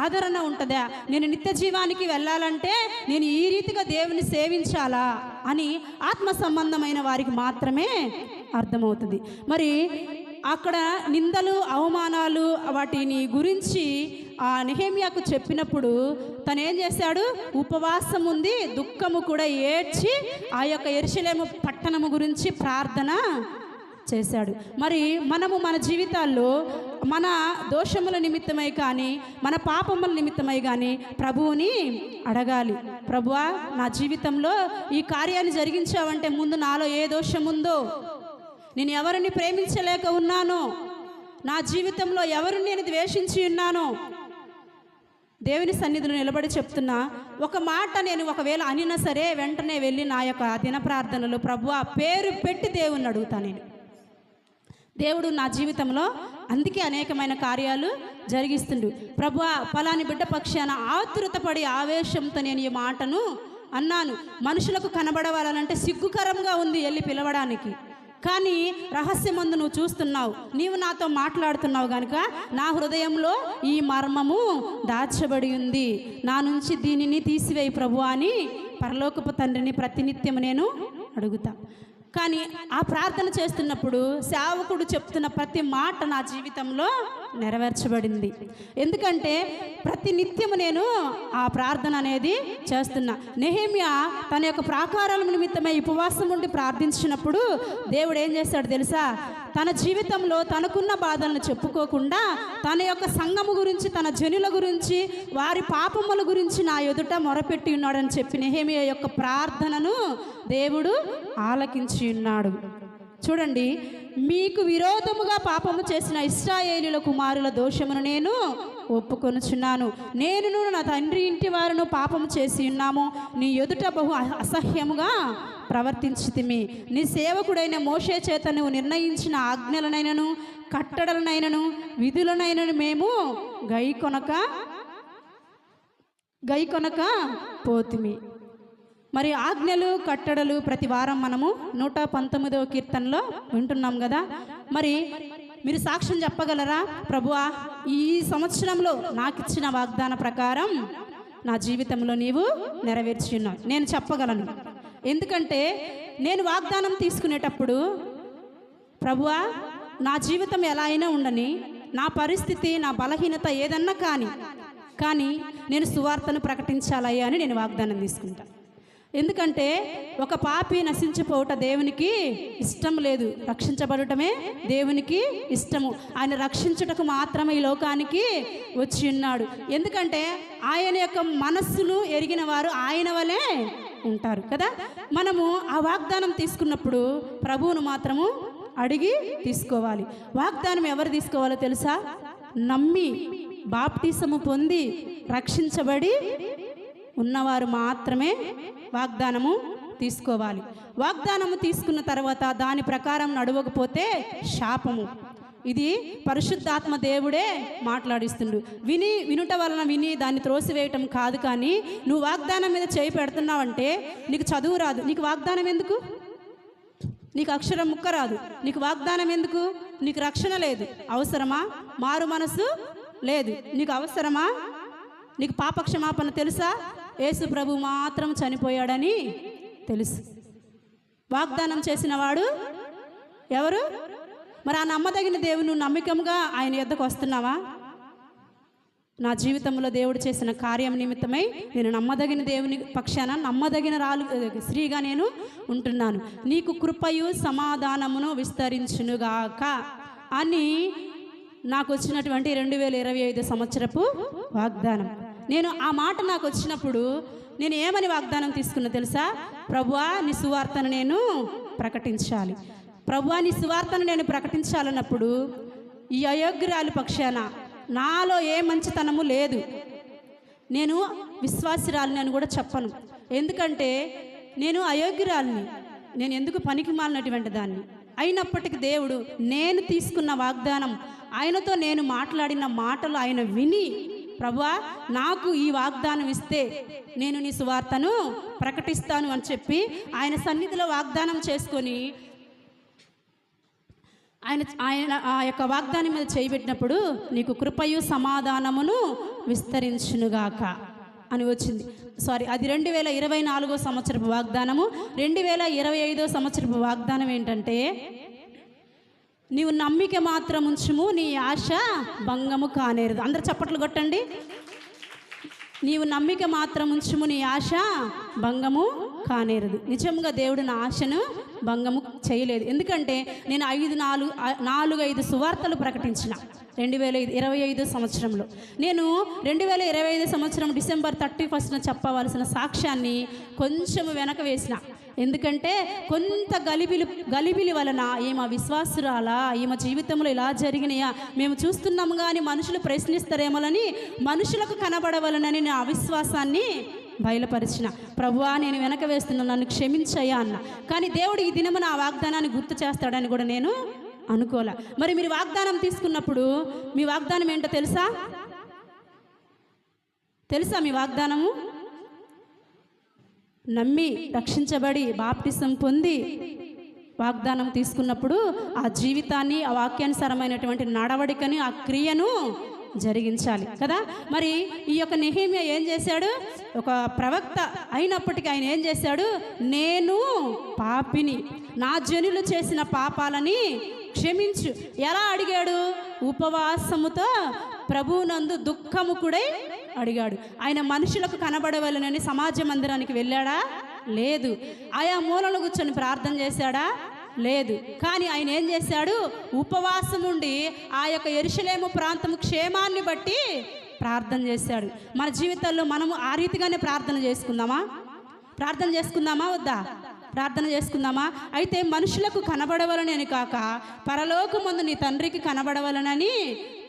ఆదరణ ఉంటుందా? నేను నిత్య జీవానికి వెళ్ళాలంటే నేను ఈ రీతిగా దేవుని సేవించాలా అని ఆత్మ సంబంధమైన వారికి మాత్రమే అర్థమవుతుంది. మరి అక్కడ నిందలు, అవమానాలు వాటిని గురించి ఆ నెహెమ్యాకు చెప్పినప్పుడు తను ఏం చేశాడు? ఉపవాసం ఉంది, దుఃఖము కూడా ఏడ్చి ఆ యొక్క యెరూషలేము పట్టణము గురించి ప్రార్థన చేశాడు. మరి మనము మన జీవితాల్లో మన దోషముల నిమిత్తమై కానీ మన పాపముల నిమిత్తమై కానీ ప్రభువుని అడగాలి. ప్రభువా, నా జీవితంలో ఈ కార్యాన్ని జరిగించావంటే ముందు నాలో ఏ దోషం ఉందో, నేను ఎవరిని ప్రేమించలేక ఉన్నానో, నా జీవితంలో ఎవరిని నేను ద్వేషించి ఉన్నానో, దేవుని సన్నిధిలో నిలబడి చెప్తున్నా. ఒక మాట నేను ఒకవేళ అనినా సరే వెంటనే వెళ్ళి నా యొక్క దిన ప్రార్థనలో ప్రభువా పేరు పెట్టి దేవుణ్ణి అడుగుతాను. నేను దేవుడు నా జీవితంలో అందుకే అనేకమైన కార్యాలు జరిగిస్తుండు. ప్రభువా, ఫలాని బిడ్డ పక్షాన ఆతురతపడి ఆవేశంతో నేను ఈ మాటను అన్నాను. మనుషులకు కనబడవాలంటే సిగ్గుకరంగా ఉంది వెళ్ళి పిలవడానికి, కానీ రహస్యమందు నువ్వు చూస్తున్నావు, నీవు నాతో మాట్లాడుతున్నావు కనుక నా హృదయంలో ఈ మర్మము దాచబడి ఉంది, నా నుంచి దీనిని తీసివేయి ప్రభువా అని పరలోకపు తండ్రిని ప్రతినిత్యం నేను అడుగుతా. కానీ ఆ ప్రార్థన చేస్తున్నప్పుడు సేవకుడు చెప్తున్న ప్రతి మాట నా జీవితంలో నెరవేర్చబడింది. ఎందుకంటే ప్రతి నిత్యము నేను ఆ ప్రార్థన అనేది చేస్తున్నా. నెహెమ్యా తన యొక్క ప్రాకారాల నిమిత్తమై ఉపవాసం ఉండి ప్రార్థించినప్పుడు దేవుడు ఏం చేశాడు తెలుసా? తన జీవితంలో తనకున్న బాధలను చెప్పుకోకుండా తన యొక్క సంఘము గురించి, తన జనుల గురించి, వారి పాపముల గురించి నా ఎదుట మొరపెట్టి ఉన్నాడని చెప్పి నెహెమ్యా యొక్క ప్రార్థనను దేవుడు ఆలకించి ఉన్నాడు. చూడండి, మీకు విరోధముగా పాపము చేసిన ఇశ్రాయేలీయుల కుమారుల దోషమును నేను ఒప్పుకొనుచున్నాను. నేనును నా తండ్రి ఇంటి వారును పాపము చేసి ఉన్నాము, నీ ఎదుట బహు అసహ్యముగా ప్రవర్తించితిమి. నీ సేవకుడైన మోషే చేత నువ్వు నిర్ణయించిన ఆజ్ఞలనైనను కట్టడలనైనను విధులనైనను మేము గైకొనక పోతిమి. మరి ఆజ్ఞలు కట్టడలు ప్రతి వారం మనము 119వ కీర్తనలో వింటున్నాం కదా. మరి మీరు సాక్ష్యం చెప్పగలరా? ప్రభువా, ఈ సంవత్సరంలో నాకు ఇచ్చిన వాగ్దాన ప్రకారం నా జీవితంలో నీవు నెరవేర్చి ఉన్నావు. నేను చెప్పగలను, ఎందుకంటే నేను వాగ్దానం తీసుకునేటప్పుడు ప్రభువా నా జీవితం ఎలా అయినా ఉండని, నా పరిస్థితి, నా బలహీనత ఏదన్నా కానీ నేను సువార్తను ప్రకటించాలయ్యా అని నేను వాగ్దానం తీసుకుంటాను. ఎందుకంటే ఒక పాపి నశించిపోవట దేవునికి ఇష్టం లేదు, రక్షించబడటమే దేవునికి ఇష్టము. ఆయన రక్షించుటకు మాత్రమే ఈ లోకానికి వచ్చి ఉన్నాడు. ఎందుకంటే ఆయన యొక్క మనస్సును ఎరిగిన వారు ఆయన వలె ఉంటారు కదా. మనము ఆ వాగ్దానం తీసుకున్నప్పుడు ప్రభువును మాత్రము అడిగి తీసుకోవాలి. వాగ్దానం ఎవరు తీసుకోవాలో తెలుసా? నమ్మి బాప్టిసము పొంది రక్షించబడి ఉన్నవారు మాత్రమే వాగ్దానము తీసుకోవాలి. వాగ్దానము తీసుకున్న తర్వాత దాని ప్రకారం నడవకపోతే శాపము. ఇది పరిశుద్ధాత్మ దేవుడే మాట్లాడిస్తుండు. వినుట వలన విని దాన్ని త్రోసివేయటం కాదు. కానీ నువ్వు వాగ్దానం మీద చేయి పెడుతున్నావంటే నీకు చదువు రాదు, నీకు వాగ్దానం ఎందుకు? నీకు అక్షరం ముక్క రాదు, నీకు వాగ్దానం ఎందుకు? నీకు రక్షణ లేదు, అవసరమా? మారు మనసు లేదు, నీకు అవసరమా? నీకు పాపక్షమాపణ తెలుసా? యేసు ప్రభు మాత్రం చనిపోయాడని తెలుసు. వాగ్దానం చేసిన వాడు ఎవరు? మరి ఆ నమ్మదగిన దేవుని నమ్మకంగా ఆయన యొద్దకు వస్తున్నావా? నా జీవితంలో దేవుడు చేసిన కార్యం నిమిత్తమై నేను నమ్మదగిన దేవుని పక్షాన నమ్మదగిన స్త్రీగా నేను ఉంటున్నాను. నీకు కృపయు సమాధానమును విస్తరించునుగాక అని నాకు వచ్చినటువంటి 2025 సంవత్సరపు వాగ్దానం. నేను ఆ మాట నాకు వచ్చినప్పుడు నేను ఏమని వాగ్దానం తీసుకున్నా తెలుసా? ప్రభువా నీ సువార్తను నేను ప్రకటించాలి. ప్రభువా నీ సువార్తను నేను ప్రకటించాలన్నప్పుడు ఈ అయోగ్యురాలి పక్షాన నాలో ఏ మంచితనము లేదు, నేను విశ్వాసిరాలిని అని కూడా చెప్పను. ఎందుకంటే నేను అయోగ్యురాలిని, నేను ఎందుకు పనికి మాలినటువంటి దాన్ని. అయినప్పటికీ దేవుడు నేను తీసుకున్న వాగ్దానం, ఆయనతో నేను మాట్లాడిన మాటలు ఆయన విని, ప్రభువా నాకు ఈ వాగ్దానం ఇస్తే నేను నీ సువార్తను ప్రకటిస్తాను అని చెప్పి ఆయన సన్నిధిలో వాగ్దానం చేసుకొని ఆయన ఆ యొక్క వాగ్దానం మీద చేయబెట్టినప్పుడు నీకు కృపయు సమాధానమును విస్తరించునుగాక అని వచ్చింది. అది 2024 సంవత్సరపు వాగ్దానము. 2025 సంవత్సరపు వాగ్దానం ఏంటంటే, నీవు నమ్మిక మాత్రం ఉంచుము, నీ ఆశ భంగము కానేరదు. అందరు చప్పట్లు కొట్టండి. నీవు నమ్మిక మాత్రం ఉంచుము, నీ ఆశ భంగము కానేరదు. నిజంగా దేవుడు నా ఆశను భంగము చేయలేదు. ఎందుకంటే నేను 4-5 సువార్తలు ప్రకటించిన 2025 సంవత్సరంలో. నేను 2025 సంవత్సరం డిసెంబర్ 31న చెప్పవలసిన సాక్ష్యాన్ని కొంచెం వెనక వేసిన. ఎందుకంటే కొంత గలిబిలి వలన ఈమె విశ్వాసురాలా, ఈమె జీవితంలో ఇలా జరిగినాయా మేము చూస్తున్నాము కానీ మనుషులు ప్రశ్నిస్తారేమోలని, మనుషులకు కనబడవలనని నా అవిశ్వాసాన్ని బయలుపరిచిన. ప్రభువా నేను వెనక వేస్తున్నా, నన్ను క్షమించయ్యా అన్న. కానీ దేవుడు ఈ దినము నా వాగ్దానాన్ని గుర్తు చేస్తాడని కూడా నేను అనుకోలే. మరి మీరు వాగ్దానం తీసుకున్నప్పుడు మీ వాగ్దానం ఏంటో తెలుసా? మీ వాగ్దానము నమ్మి రక్షించబడి బాప్టిసం పొంది వాగ్దానం తీసుకున్నప్పుడు ఆ జీవితాన్ని, ఆ వాక్యానుసారమైనటువంటి నడవడికని, ఆ క్రియను జరిగించాలి కదా. మరి ఈ యొక్క నెహెమ్యా ఏం చేశాడు? ఒక ప్రవక్త అయినప్పటికీ ఆయన ఏం చేశాడు? నేను పాపిని, నా జనులు చేసిన పాపాలని క్షమించు. ఎలా అడిగాడు? ఉపవాసముతో ప్రభువునందు దుఃఖముకుడై అడిగాడు. ఆయన మనుషులకు కనబడవలనని సమాజ మందిరానికి వెళ్ళాడా? లేదు. ఆయా మూలలో కూర్చొని ప్రార్థన చేశాడా? లేదు. కానీ ఆయన ఏం చేశాడు? ఉపవాసం ఉండి ఆ యొక్క యెరూషలేము ప్రాంతము క్షేమాన్ని బట్టి ప్రార్థన చేశాడు. మన జీవితాల్లో మనము ఆ రీతిగానే ప్రార్థన చేసుకుందామా వద్దా? ప్రార్థన చేసుకుందామా? అయితే మనుషులకు కనబడవలనని కాక పరలోకమందు నీ తండ్రికి కనబడవలనని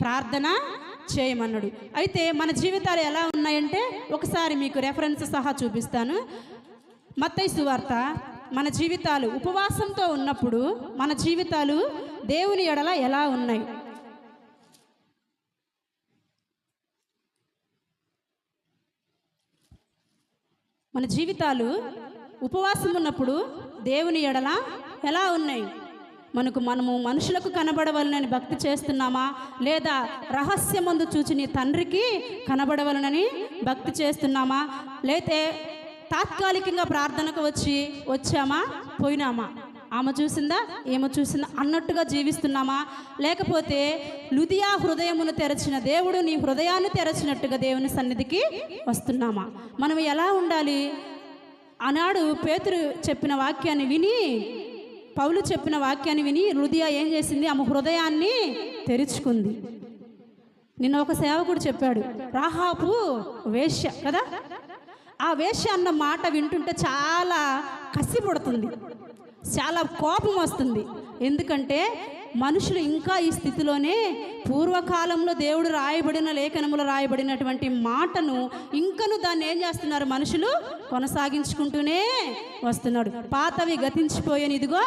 ప్రార్థన చేయమన్నాడు. అయితే మన జీవితాలు ఎలా ఉన్నాయంటే ఒకసారి మీకు రెఫరెన్స్ సహా చూపిస్తాను. మత్తయి సువార్త. మన జీవితాలు ఉపవాసంతో ఉన్నప్పుడు మన జీవితాలు దేవుని ఎడల ఎలా ఉన్నాయి? మన జీవితాలు ఉపవాసం ఉన్నప్పుడు దేవుని ఎడల ఎలా ఉన్నాయి? మనము మనుషులకు కనబడవలనని భక్తి చేస్తున్నామా, లేదా రహస్యమందు చూచి నీ తండ్రికి కనబడవలనని భక్తి చేస్తున్నామా, లేతే తాత్కాలికంగా ప్రార్థనకు వచ్చామా పోయినామా, ఆమె చూసిందా ఏమో చూసిందా అన్నట్టుగా జీవిస్తున్నామా, లేకపోతే లుదియా హృదయమును తెరచిన దేవుడు నీ హృదయాన్ని తెరచినట్టుగా దేవుని సన్నిధికి వస్తున్నామా? మనం ఎలా ఉండాలి? ఆనాడు పేతురు చెప్పిన వాక్యాన్ని విని, పౌలు చెప్పిన వాక్యాన్ని విని లుదియా ఏం చేసింది? ఆమె హృదయాన్ని తెరుచుకుంది. నిన్న ఒక సేవకుడు చెప్పాడు, రాహాబు వేశ్య కదా. ఆ వేశ్య అన్న మాట వింటుంటే చాలా కసి పుడుతుంది, చాలా కోపం వస్తుంది. ఎందుకంటే మనుషులు ఇంకా ఈ స్థితిలోనే పూర్వకాలంలో దేవుడు రాయబడిన లేఖనములో రాయబడినటువంటి మాటను ఇంకను దాన్ని ఏం చేస్తున్నారు? మనుషులు కొనసాగించుకుంటూనే వస్తున్నాడు. పాతవి గతించిపోయాను, ఇదిగో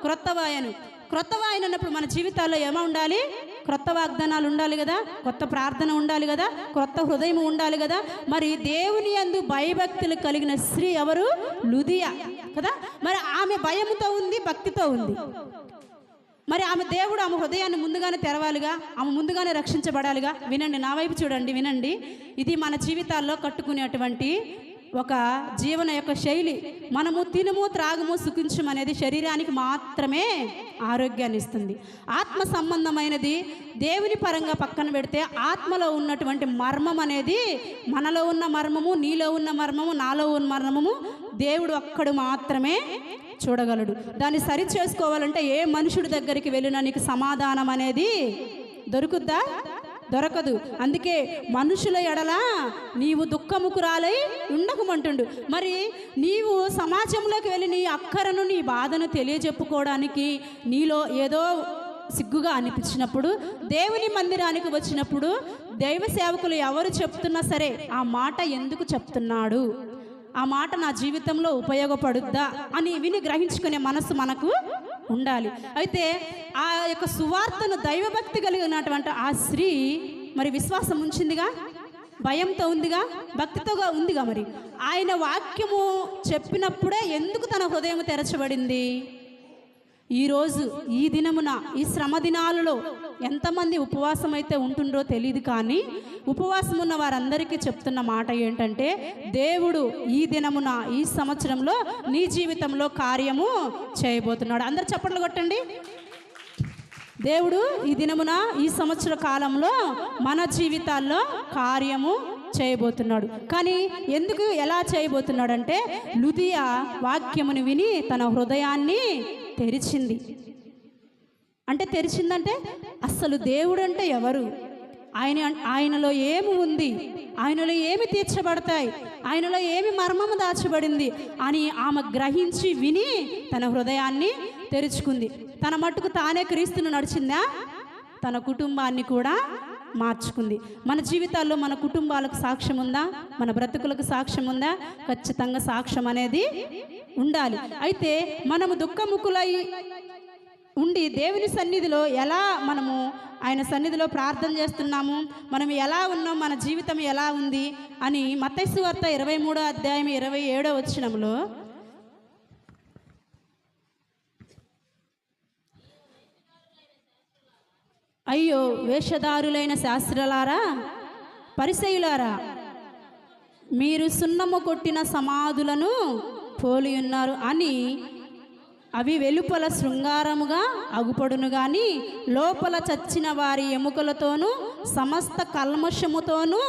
క్రొత్తవాయను. క్రొత్తవాయను అన్నప్పుడు మన జీవితాల్లో ఏమో ఉండాలి? క్రొత్త వాగ్దానాలు ఉండాలి కదా, కొత్త ప్రార్థన ఉండాలి కదా, కొత్త హృదయం ఉండాలి కదా. మరి దేవుని యందు భయభక్తులు కలిగిన స్త్రీ ఎవరు? లుదియా కదా. మరి ఆమె భయముతో ఉంది, భక్తితో ఉంది. మరి ఆమె దేవుడు ఆమె హృదయాన్ని ముందుగానే తెరవాలిగా, ఆమె ముందుగానే రక్షించబడాలిగా. వినండి, నా వైపు చూడండి, వినండి. ఇది మన జీవితాల్లో కట్టుకునేటువంటి ఒక జీవన యొక్క శైలి. మనము తినుము త్రాగుము సుఖించము అనేది శరీరానికి మాత్రమే ఆరోగ్యాన్ని ఇస్తుంది. ఆత్మ సంబంధమైనది దేవుని పరంగా పక్కన పెడితే ఆత్మలో ఉన్నటువంటి మర్మం అనేది, మనలో ఉన్న మర్మము, నీలో ఉన్న మర్మము, నాలో ఉన్న మర్మము దేవుడు ఒక్కడు మాత్రమే చూడగలడు. దాన్ని సరి చేసుకోవాలంటే ఏ మనుషుడి దగ్గరికి వెళ్ళినా నీకు సమాధానం అనేది దొరుకుద్దా? దొరకదు. అందుకే మనుషుల ఎడల నీవు దుఃఖముకురాలై ఉండకమంటుండు. మరి నీవు సమాజంలోకి వెళ్ళి నీ అక్కరను, నీ బాధను తెలియజెప్పుకోవడానికి నీలో ఏదో సిగ్గుగా అనిపించినప్పుడు, దేవుని మందిరానికి వచ్చినప్పుడు దైవ సేవకులు ఎవరు చెప్తున్నా సరే ఆ మాట ఎందుకు చెప్తున్నాడు, ఆ మాట నా జీవితంలో ఉపయోగపడుద్దా అని విని గ్రహించుకునే మనసు మనకు ఉండాలి. అయితే ఆ యొక్క సువార్తను దైవభక్తి కలిగినటువంటి ఆ స్త్రీ మరి విశ్వాసం ఉంచిందిగా, భయంతో ఉందిగా, భక్తితో ఉందిగా. మరి ఆయన వాక్యము చెప్పినప్పుడే ఎందుకు తన హృదయం తెరచబడింది? ఈరోజు ఈ దినమున ఈ శ్రమ దినాలలో ఎంతమంది ఉపవాసం అయితే ఉంటుండ్రో తెలియదు, కానీ ఉపవాసం ఉన్న వారందరికీ చెప్తున్న మాట ఏంటంటే, దేవుడు ఈ దినమున ఈ సంవత్సరంలో నీ జీవితంలో కార్యము చేయబోతున్నాడు. అందరు చప్పట్లు కొట్టండి. దేవుడు ఈ దినమున ఈ సంవత్సర కాలంలో మన జీవితాల్లో కార్యము చేయబోతున్నాడు. కానీ ఎందుకు ఎలా చేయబోతున్నాడంటే లుదియా వాక్యమును విని తన హృదయాన్ని తెరిచింది. అంటే తెరిచిందంటే అసలు దేవుడు అంటే ఎవరు, ఆయనలో ఏమి ఉంది, ఆయనలో ఏమి తీర్చబడతాయి, ఆయనలో ఏమి మర్మము దాచబడింది అని ఆమె గ్రహించి విని తన హృదయాన్ని తెరుచుకుంది. తన మట్టుకు తానే క్రీస్తును నడిచిందా, తన కుటుంబాన్ని కూడా మార్చుకుంది. మన జీవితాల్లో మన కుటుంబాలకు సాక్ష్యం ఉందా, మన బ్రతుకులకు సాక్ష్యం ఉందా? ఖచ్చితంగా సాక్ష్యం అనేది ఉండాలి. అయితే మనము దుఃఖముఖులై ఉండి దేవుని సన్నిధిలో ఎలా మనము ఆయన సన్నిధిలో ప్రార్థన చేస్తున్నాము, మనం ఎలా ఉన్నాం, మన జీవితం ఎలా ఉంది అని మత్తయి సువార్త 23వ అధ్యాయం 27వ వచనంలో అయ్యో వేషధారులైన శాస్త్రులారా, పరిసయ్యులారా, మీరు సున్నము కొట్టిన సమాధులను పోలి ఉన్నారు అని, అవి వెలుపల శృంగారముగా అగుపడును గాని లోపల చచ్చిన వారి ఎముకలతోనూ సమస్త కల్మషముతోనూ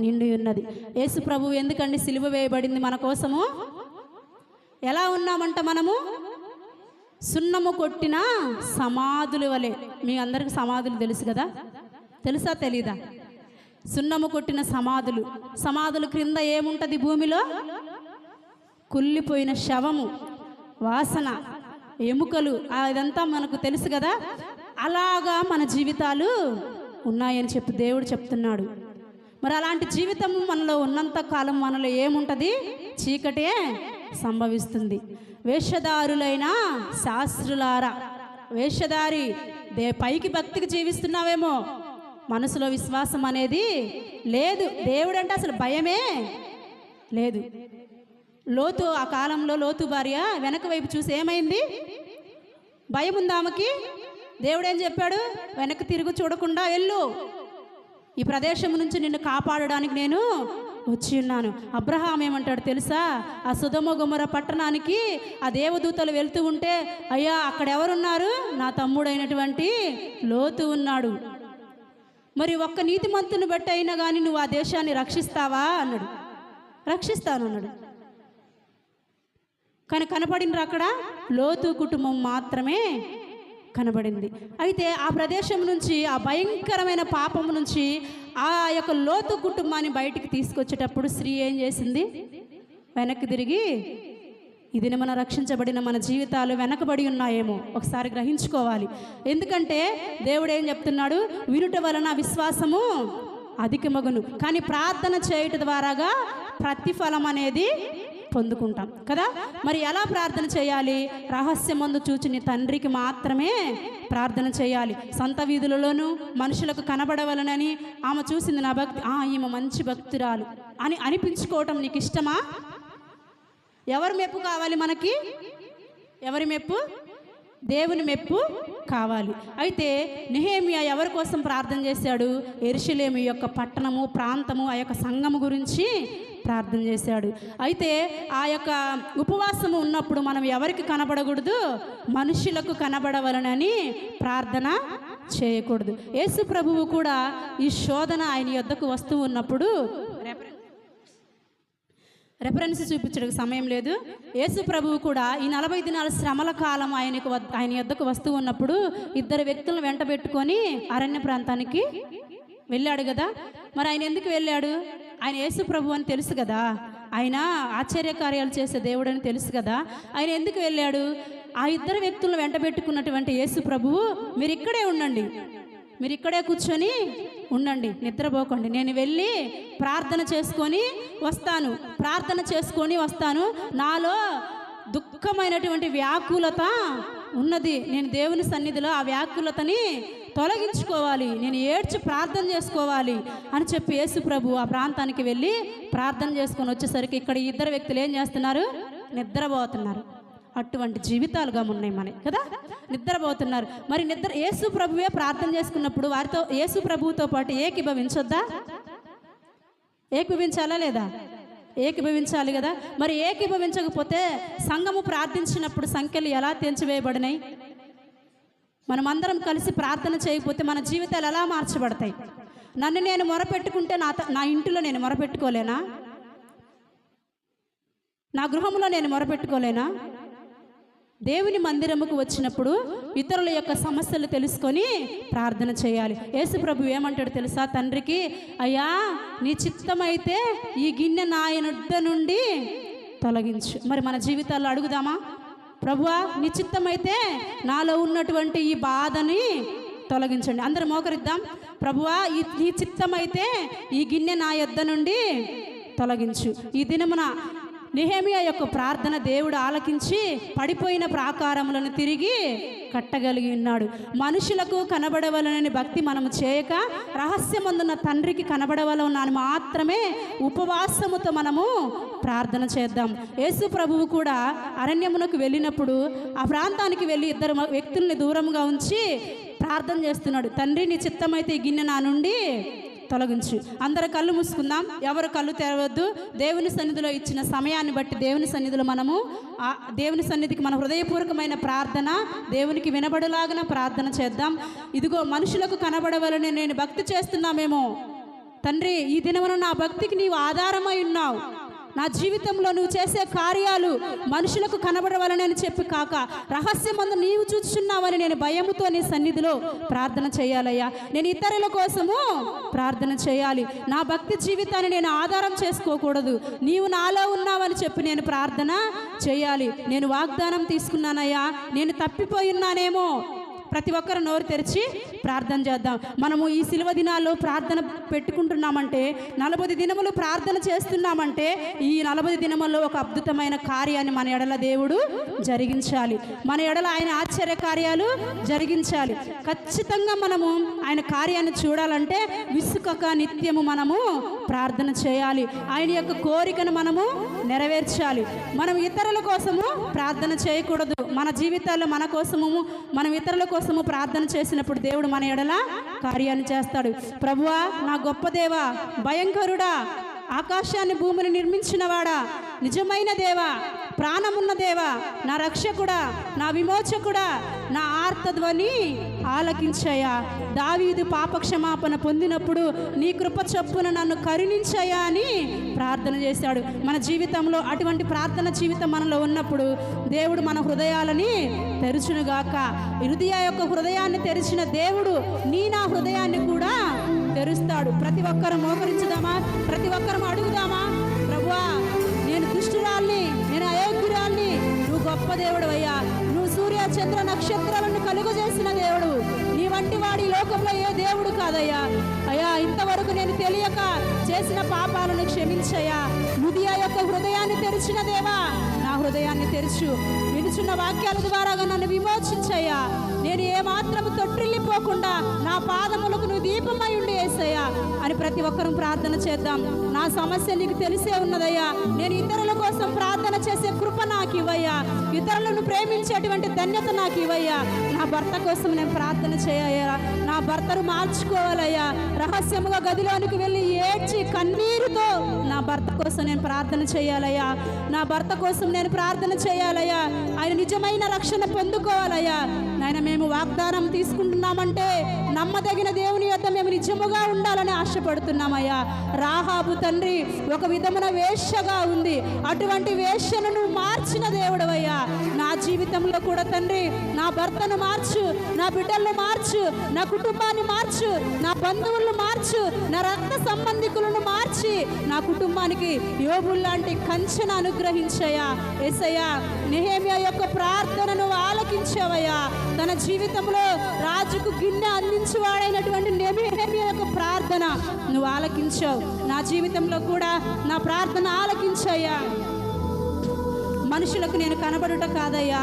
నిండి ఉన్నది. యేసు ప్రభువు ఎందుకండి సిలువ వేయబడింది మన కోసము? ఎలా ఉన్నామంట మనము? సున్నము కొట్టిన సమాధుల వలె. మీ అందరికి సమాధులు తెలుసు కదా, తెలుసా తెలీదా? సున్నము కొట్టిన సమాధులు, సమాధుల క్రింద ఏముంటుంది? భూమిలో కుళ్ళిపోయిన శవము, వాసన, ఎముకలు, అదంతా మనకు తెలుసు కదా. అలాగా మన జీవితాలు ఉన్నాయని చెప్పి దేవుడు చెప్తున్నాడు. మరి అలాంటి జీవితం మనలో ఉన్నంత కాలం మనలో ఏముంటుంది? చీకటే సంభవిస్తుంది. వేషధారులైన శాస్త్రులారా, వేషధారి పైకి భక్తికి జీవిస్తున్నావేమో, మనసులో విశ్వాసం అనేది లేదు. దేవుడు అంటే అసలు భయమే లేదు. లోతు, ఆ కాలంలో లోతు భార్య వెనక వైపు చూసి ఏమైంది? భయం ఉంది ఆమెకి. దేవుడు ఏం చెప్పాడు? వెనక్కి తిరుగు చూడకుండా వెళ్ళు, ఈ ప్రదేశం నుంచి నిన్ను కాపాడడానికి నేను వచ్చి ఉన్నాను. అబ్రహాం ఏమంటాడు తెలుసా? ఆ సొదొమ గొమొర పట్టణానికి ఆ దేవదూతలు వెళ్తూ ఉంటే, అయ్యా అక్కడ ఎవరున్నారు? నా తమ్ముడైనటువంటి లోతు ఉన్నాడు. మరి ఒక్క నీతిమంతుని బట్టి అయినా కానీ నువ్వు ఆ దేశాన్ని రక్షిస్తావా అన్నాడు. రక్షిస్తాను అన్నాడు. కానీ కనపడినరు అక్కడ లోతు కుటుంబం మాత్రమే కనబడింది. అయితే ఆ ప్రదేశం నుంచి, ఆ భయంకరమైన పాపం నుంచి ఆ యొక్క లోతు కుటుంబాన్ని బయటికి తీసుకొచ్చేటప్పుడు స్త్రీ ఏం చేసింది? వెనక్కి తిరిగి, ఇది మన రక్షించబడిన మన జీవితాలు వెనకబడి ఉన్నాయేమో ఒకసారి గ్రహించుకోవాలి. ఎందుకంటే దేవుడు ఏం చెప్తున్నాడు? వినుట వలన విశ్వాసము అధికమగును, కానీ ప్రార్థన చేయుట ద్వారాగా ప్రతిఫలం అనేది పొందుకుంటాం కదా. మరి ఎలా ప్రార్థన చేయాలి? రహస్యమందు చూచి నీ తండ్రికి మాత్రమే ప్రార్థన చేయాలి. సంత వీధులలోనూ మనుషులకు కనబడవలనని ఆమె చూసింది, నా భక్తి, ఈమె మంచి భక్తురాలు అని అనిపించుకోవటం నీకు ఇష్టమా? ఎవరి మెప్పు కావాలి మనకి? ఎవరి మెప్పు? దేవుని మెప్పు కావాలి. అయితే నెహెమ్యా ఎవరి కోసం ప్రార్థన చేశాడు? యెరూషలేము యొక్క పట్టణము, ప్రాంతము, ఆ యొక్క సంఘము గురించి ప్రార్థన చేశాడు. అయితే ఆ యొక్క ఉపవాసము ఉన్నప్పుడు మనం ఎవరికి కనబడకూడదు? మనుషులకు కనబడవలనని ప్రార్థన చేయకూడదు. యేసు ప్రభువు కూడా ఈ శోధన ఆయన యొద్దకు వస్తూ ఉన్నప్పుడు రెఫరెన్స్ చూపించడానికి సమయం లేదు. యేసు ప్రభువు కూడా ఈ 40 దినాల శ్రమల కాలం ఆయన యొద్దకు వస్తూ ఉన్నప్పుడు 2 వ్యక్తులను వెంట పెట్టుకొని అరణ్య ప్రాంతానికి వెళ్ళాడు కదా. మరి ఆయన ఎందుకు వెళ్ళాడు? ఆయన యేసు ప్రభు అని తెలుసు కదా, ఆయన ఆశ్చర్యకార్యాలు చేసే దేవుడు అని తెలుసు కదా. ఆయన ఎందుకు వెళ్ళాడు? ఆ 2 వ్యక్తులను వెంట పెట్టుకున్నటువంటి యేసు ప్రభువు, మీరు ఇక్కడే ఉండండి, మీరు ఇక్కడే కూర్చొని ఉండండి, నిద్రపోకండి, నేను వెళ్ళి ప్రార్థన చేసుకొని వస్తాను. నాలో దుఃఖమైనటువంటి వ్యాకులత ఉన్నది, నేను దేవుని సన్నిధిలో ఆ వ్యాకులతని తొలగించుకోవాలి, నేను ఏడ్చి ప్రార్థన చేసుకోవాలి అని చెప్పి యేసు ప్రభు ఆ ప్రాంతానికి వెళ్ళి ప్రార్థన చేసుకొని వచ్చేసరికి ఇక్కడ 2 వ్యక్తులు ఏం చేస్తున్నారు? నిద్రపోతున్నారు. అటువంటి జీవితాలుగా ఉన్నాయి మనకి కదా, నిద్రపోతున్నారు. మరి యేసు ప్రభువే ప్రార్థన చేసుకున్నప్పుడు వారితో, యేసు ప్రభువుతో పాటు ఏకీభవించొద్దా? ఏకీభవించాలా లేదా? ఏకీభవించాలి కదా. మరి ఏకీభవించకపోతే సంఘము ప్రార్థించినప్పుడు సంఖ్యలు ఎలా నన్ను నేను మొరపెట్టుకుంటే నా ఇంటిలో నేను మొరపెట్టుకోలేనా? నా గృహంలో నేను మొరపెట్టుకోలేనా? దేవుని మందిరముకు వచ్చినప్పుడు ఇతరుల యొక్క సమస్యలు తెలుసుకొని ప్రార్థన చేయాలి. యేసు ప్రభు ఏమంటాడు తెలుసా? తండ్రికి, అయ్యా నీ చిత్తమైతే ఈ గిన్నె నా యొద్ద నుండి తొలగించు. మరి మన జీవితాల్లో అడుగుదామా? ప్రభువా నీ చిత్తమైతే నాలో ఉన్నటువంటి ఈ బాధని తొలగించండి. అందరూ మోకరిద్దాం. ప్రభువా నీ చిత్తమైతే ఈ గిన్నె నా యొద్ద నుండి తొలగించు. ఈ దినమున నెహెమియా యొక్క ప్రార్థన దేవుడు ఆలకించి పడిపోయిన ప్రాకారములను తిరిగి కట్టగలిగి ఉన్నాడు. మనుషులకు కనబడవలనని భక్తి మనము చేయక రహస్యమందున్న తండ్రికి కనబడవలనని మాత్రమే ఉపవాసముతో మనము ప్రార్థన చేద్దాం. యేసు ప్రభువు కూడా అరణ్యమునకు వెళ్ళినప్పుడు ఆ ప్రాంతానికి వెళ్ళి ఇద్దరు వ్యక్తుల్ని దూరంగా ఉంచి ప్రార్థన చేస్తున్నాడు. తండ్రి నీ చిత్తమైతే ఈ గిన్నె నా నుండి తొలగించు. అందరూ కళ్ళు మూసుకుందాం. ఎవరు కళ్ళు తెరవద్దు. దేవుని సన్నిధిలో ఇచ్చిన సమయాన్ని బట్టి దేవుని సన్నిధిలో మనము దేవుని సన్నిధికి మన హృదయపూర్వకమైన ప్రార్థన దేవునికి వినబడలాగిన ప్రార్థన చేద్దాం. ఇదిగో మనుషులకు కనబడవలని నేను భక్తి చేస్తున్నామేమో తండ్రి, ఈ దినమున నా భక్తికి నీవు ఆధారమై ఉన్నావు. నా జీవితంలో నువ్వు చేసే కార్యాలు మనుషులకు కనబడవలని చెప్పి కాక రహస్యమందు నీవు చూస్తున్నావని నేను భయముతో నీ సన్నిధిలో ప్రార్థన చేయాలయ్యా. నేను ఇతరుల కోసము ప్రార్థన చేయాలి. నా భక్తి జీవితాన్ని నేను ఆధారం చేసుకోకూడదు. నీవు నాలో ఉన్నావని చెప్పి నేను ప్రార్థన చేయాలి. నేను వాగ్దానం తీసుకున్నానయ్యా, నేను తప్పిపోయి ఉన్నానేమో. ప్రతి ఒక్కరు నోరు తెరిచి ప్రార్థన చేద్దాం. మనము ఈ శిలువ దినాల్లో ప్రార్థన పెట్టుకుంటున్నామంటే 40 దినములు ప్రార్థన చేస్తున్నామంటే ఈ 40 దినముల్లో ఒక అద్భుతమైన కార్యాన్ని మన ఎడల దేవుడు జరిగించాలి. మన ఎడల ఆయన ఆశ్చర్య కార్యాలు జరిగించాలి. ఖచ్చితంగా మనము ఆయన కార్యాన్ని చూడాలంటే విసుకక నిత్యము మనము ప్రార్థన చేయాలి. ఆయన యొక్క కోరికను మనము నెరవేర్చాలి. మనం ఇతరుల కోసము ప్రార్థన చేయకూడదు. మన జీవితాల్లో మన కోసము మనం ఇతరుల కోసము ప్రార్థన చేసినప్పుడు దేవుడు మన ఎడల కార్యాన్ని చేస్తాడు. ప్రభువా నా గొప్ప దేవా, భయంకరుడా, ఆకాశాన్ని భూమిని నిర్మించినవాడా, నిజమైన దేవా, ప్రాణమున్న దేవా, నా రక్షకుడా, నా విమోచకుడా, నా ఆర్తధ్వని ఆలకించయ్యా. దావీదు పాపక్షమాపణ పొందినప్పుడు నీ కృప చొప్పున నన్ను కరుణించయ్యా అని ప్రార్థన చేశాడు. మన జీవితంలో అటువంటి ప్రార్థన జీవితం మనలో ఉన్నప్పుడు దేవుడు మన హృదయాలని తెరుచునుగాక. హృదయ యొక్క హృదయాన్ని తెరిచిన దేవుడు నా హృదయాన్ని కూడా తెరుస్తాడు. ప్రతి ఒక్కరు మోకరించుదామా? ప్రతి ఒక్కరు అడుగుదామా? ప్రభువా నేను దుష్టురాల్ని, నేను అయోగ్యురాల్ని, నువ్వు గొప్ప దేవుడు అయ్యా. నువ్వు సూర్య చంద్ర నక్షత్రాలను కలుగజేసిన దేవుడు. నీ వంటి వాడి లోకంలో ఏ దేవుడు కాదయ్యా. అయ్యా ఇంతవరకు నేను తెలియక చేసిన పాపాలను క్షమించయ్యా. హృదయ యొక్క హృదయాన్ని తెరిచిన దేవా, నా హృదయాన్ని తెరుచు. వినుచున్న వాక్యాల ద్వారా నన్ను విమోచించయ్యా. నేను ఏమాత్రము తొట్టిల్లిపోకుండా నా పాదములకు నువ్వు దీపమై ఉండి యేసయ్యా అని ప్రతి ఒక్కరూ ప్రార్థన చేద్దాం. నా సమస్య నీకు తెలిసే ఉన్నదయ్యా. నేను ఇతరుల కోసం ప్రార్థన చేసే కృప నాకు ఇవ్వయ్యా. ఇతరులను ప్రేమించేటువంటి ధన్యత నాకు ఇవ్వయ్యా. నా భర్త కోసం నేను ప్రార్థన చేయ్యా. నా భర్తను మార్చుకోవాలయ్యా. రహస్యముగా గదిలోనికి వెళ్ళి ఏడ్చి కన్నీరుతో నా భర్త కోసం నేను ప్రార్థన చేయాలయ్యా. నా భర్త కోసం నేను ప్రార్థన చేయాలయ్యా. ఆయన నిజమైన రక్షణ పొందుకోవాలయ్యా. నాయన మేము వాగ్దానం తీసుకుంటున్నామంటే నమ్మదగిన దేవుని యొక్క మేము నిజముగా ఉండాలని ఆశపడుతున్నామయ్యా. రాహాబు తండ్రి ఒక విధమున వేశ్యగా ఉంది. అటువంటి వేశ్యను నువ్వు మార్చిన దేవుడవయ్యా. నా జీవితంలో కూడా తండ్రి నా భర్తను మార్చు, నా బిడ్డలను మార్చు, నా కుటుంబాన్ని మార్చు, నా బంధువులను మార్చు, నా రక్త సంబంధికులను మార్చి నా కుటుంబానికి యోబుల్ లాంటి కంచెను అనుగ్రహించయ్యా. యేసయ్యా నెహెమియా యొక్క ప్రార్థనను ఆలకించావయ్యా. తన జీవితంలో రాజుకు గిన్నె అందించేవాడైనటువంటి నెహెమియా యొక్క ప్రార్థన నువ్వు ఆలకించావు. నా జీవితంలో కూడా నా ప్రార్థన ఆలకించయ్యా. మనుషులకు నేను కనబడుట కాదయ్యా,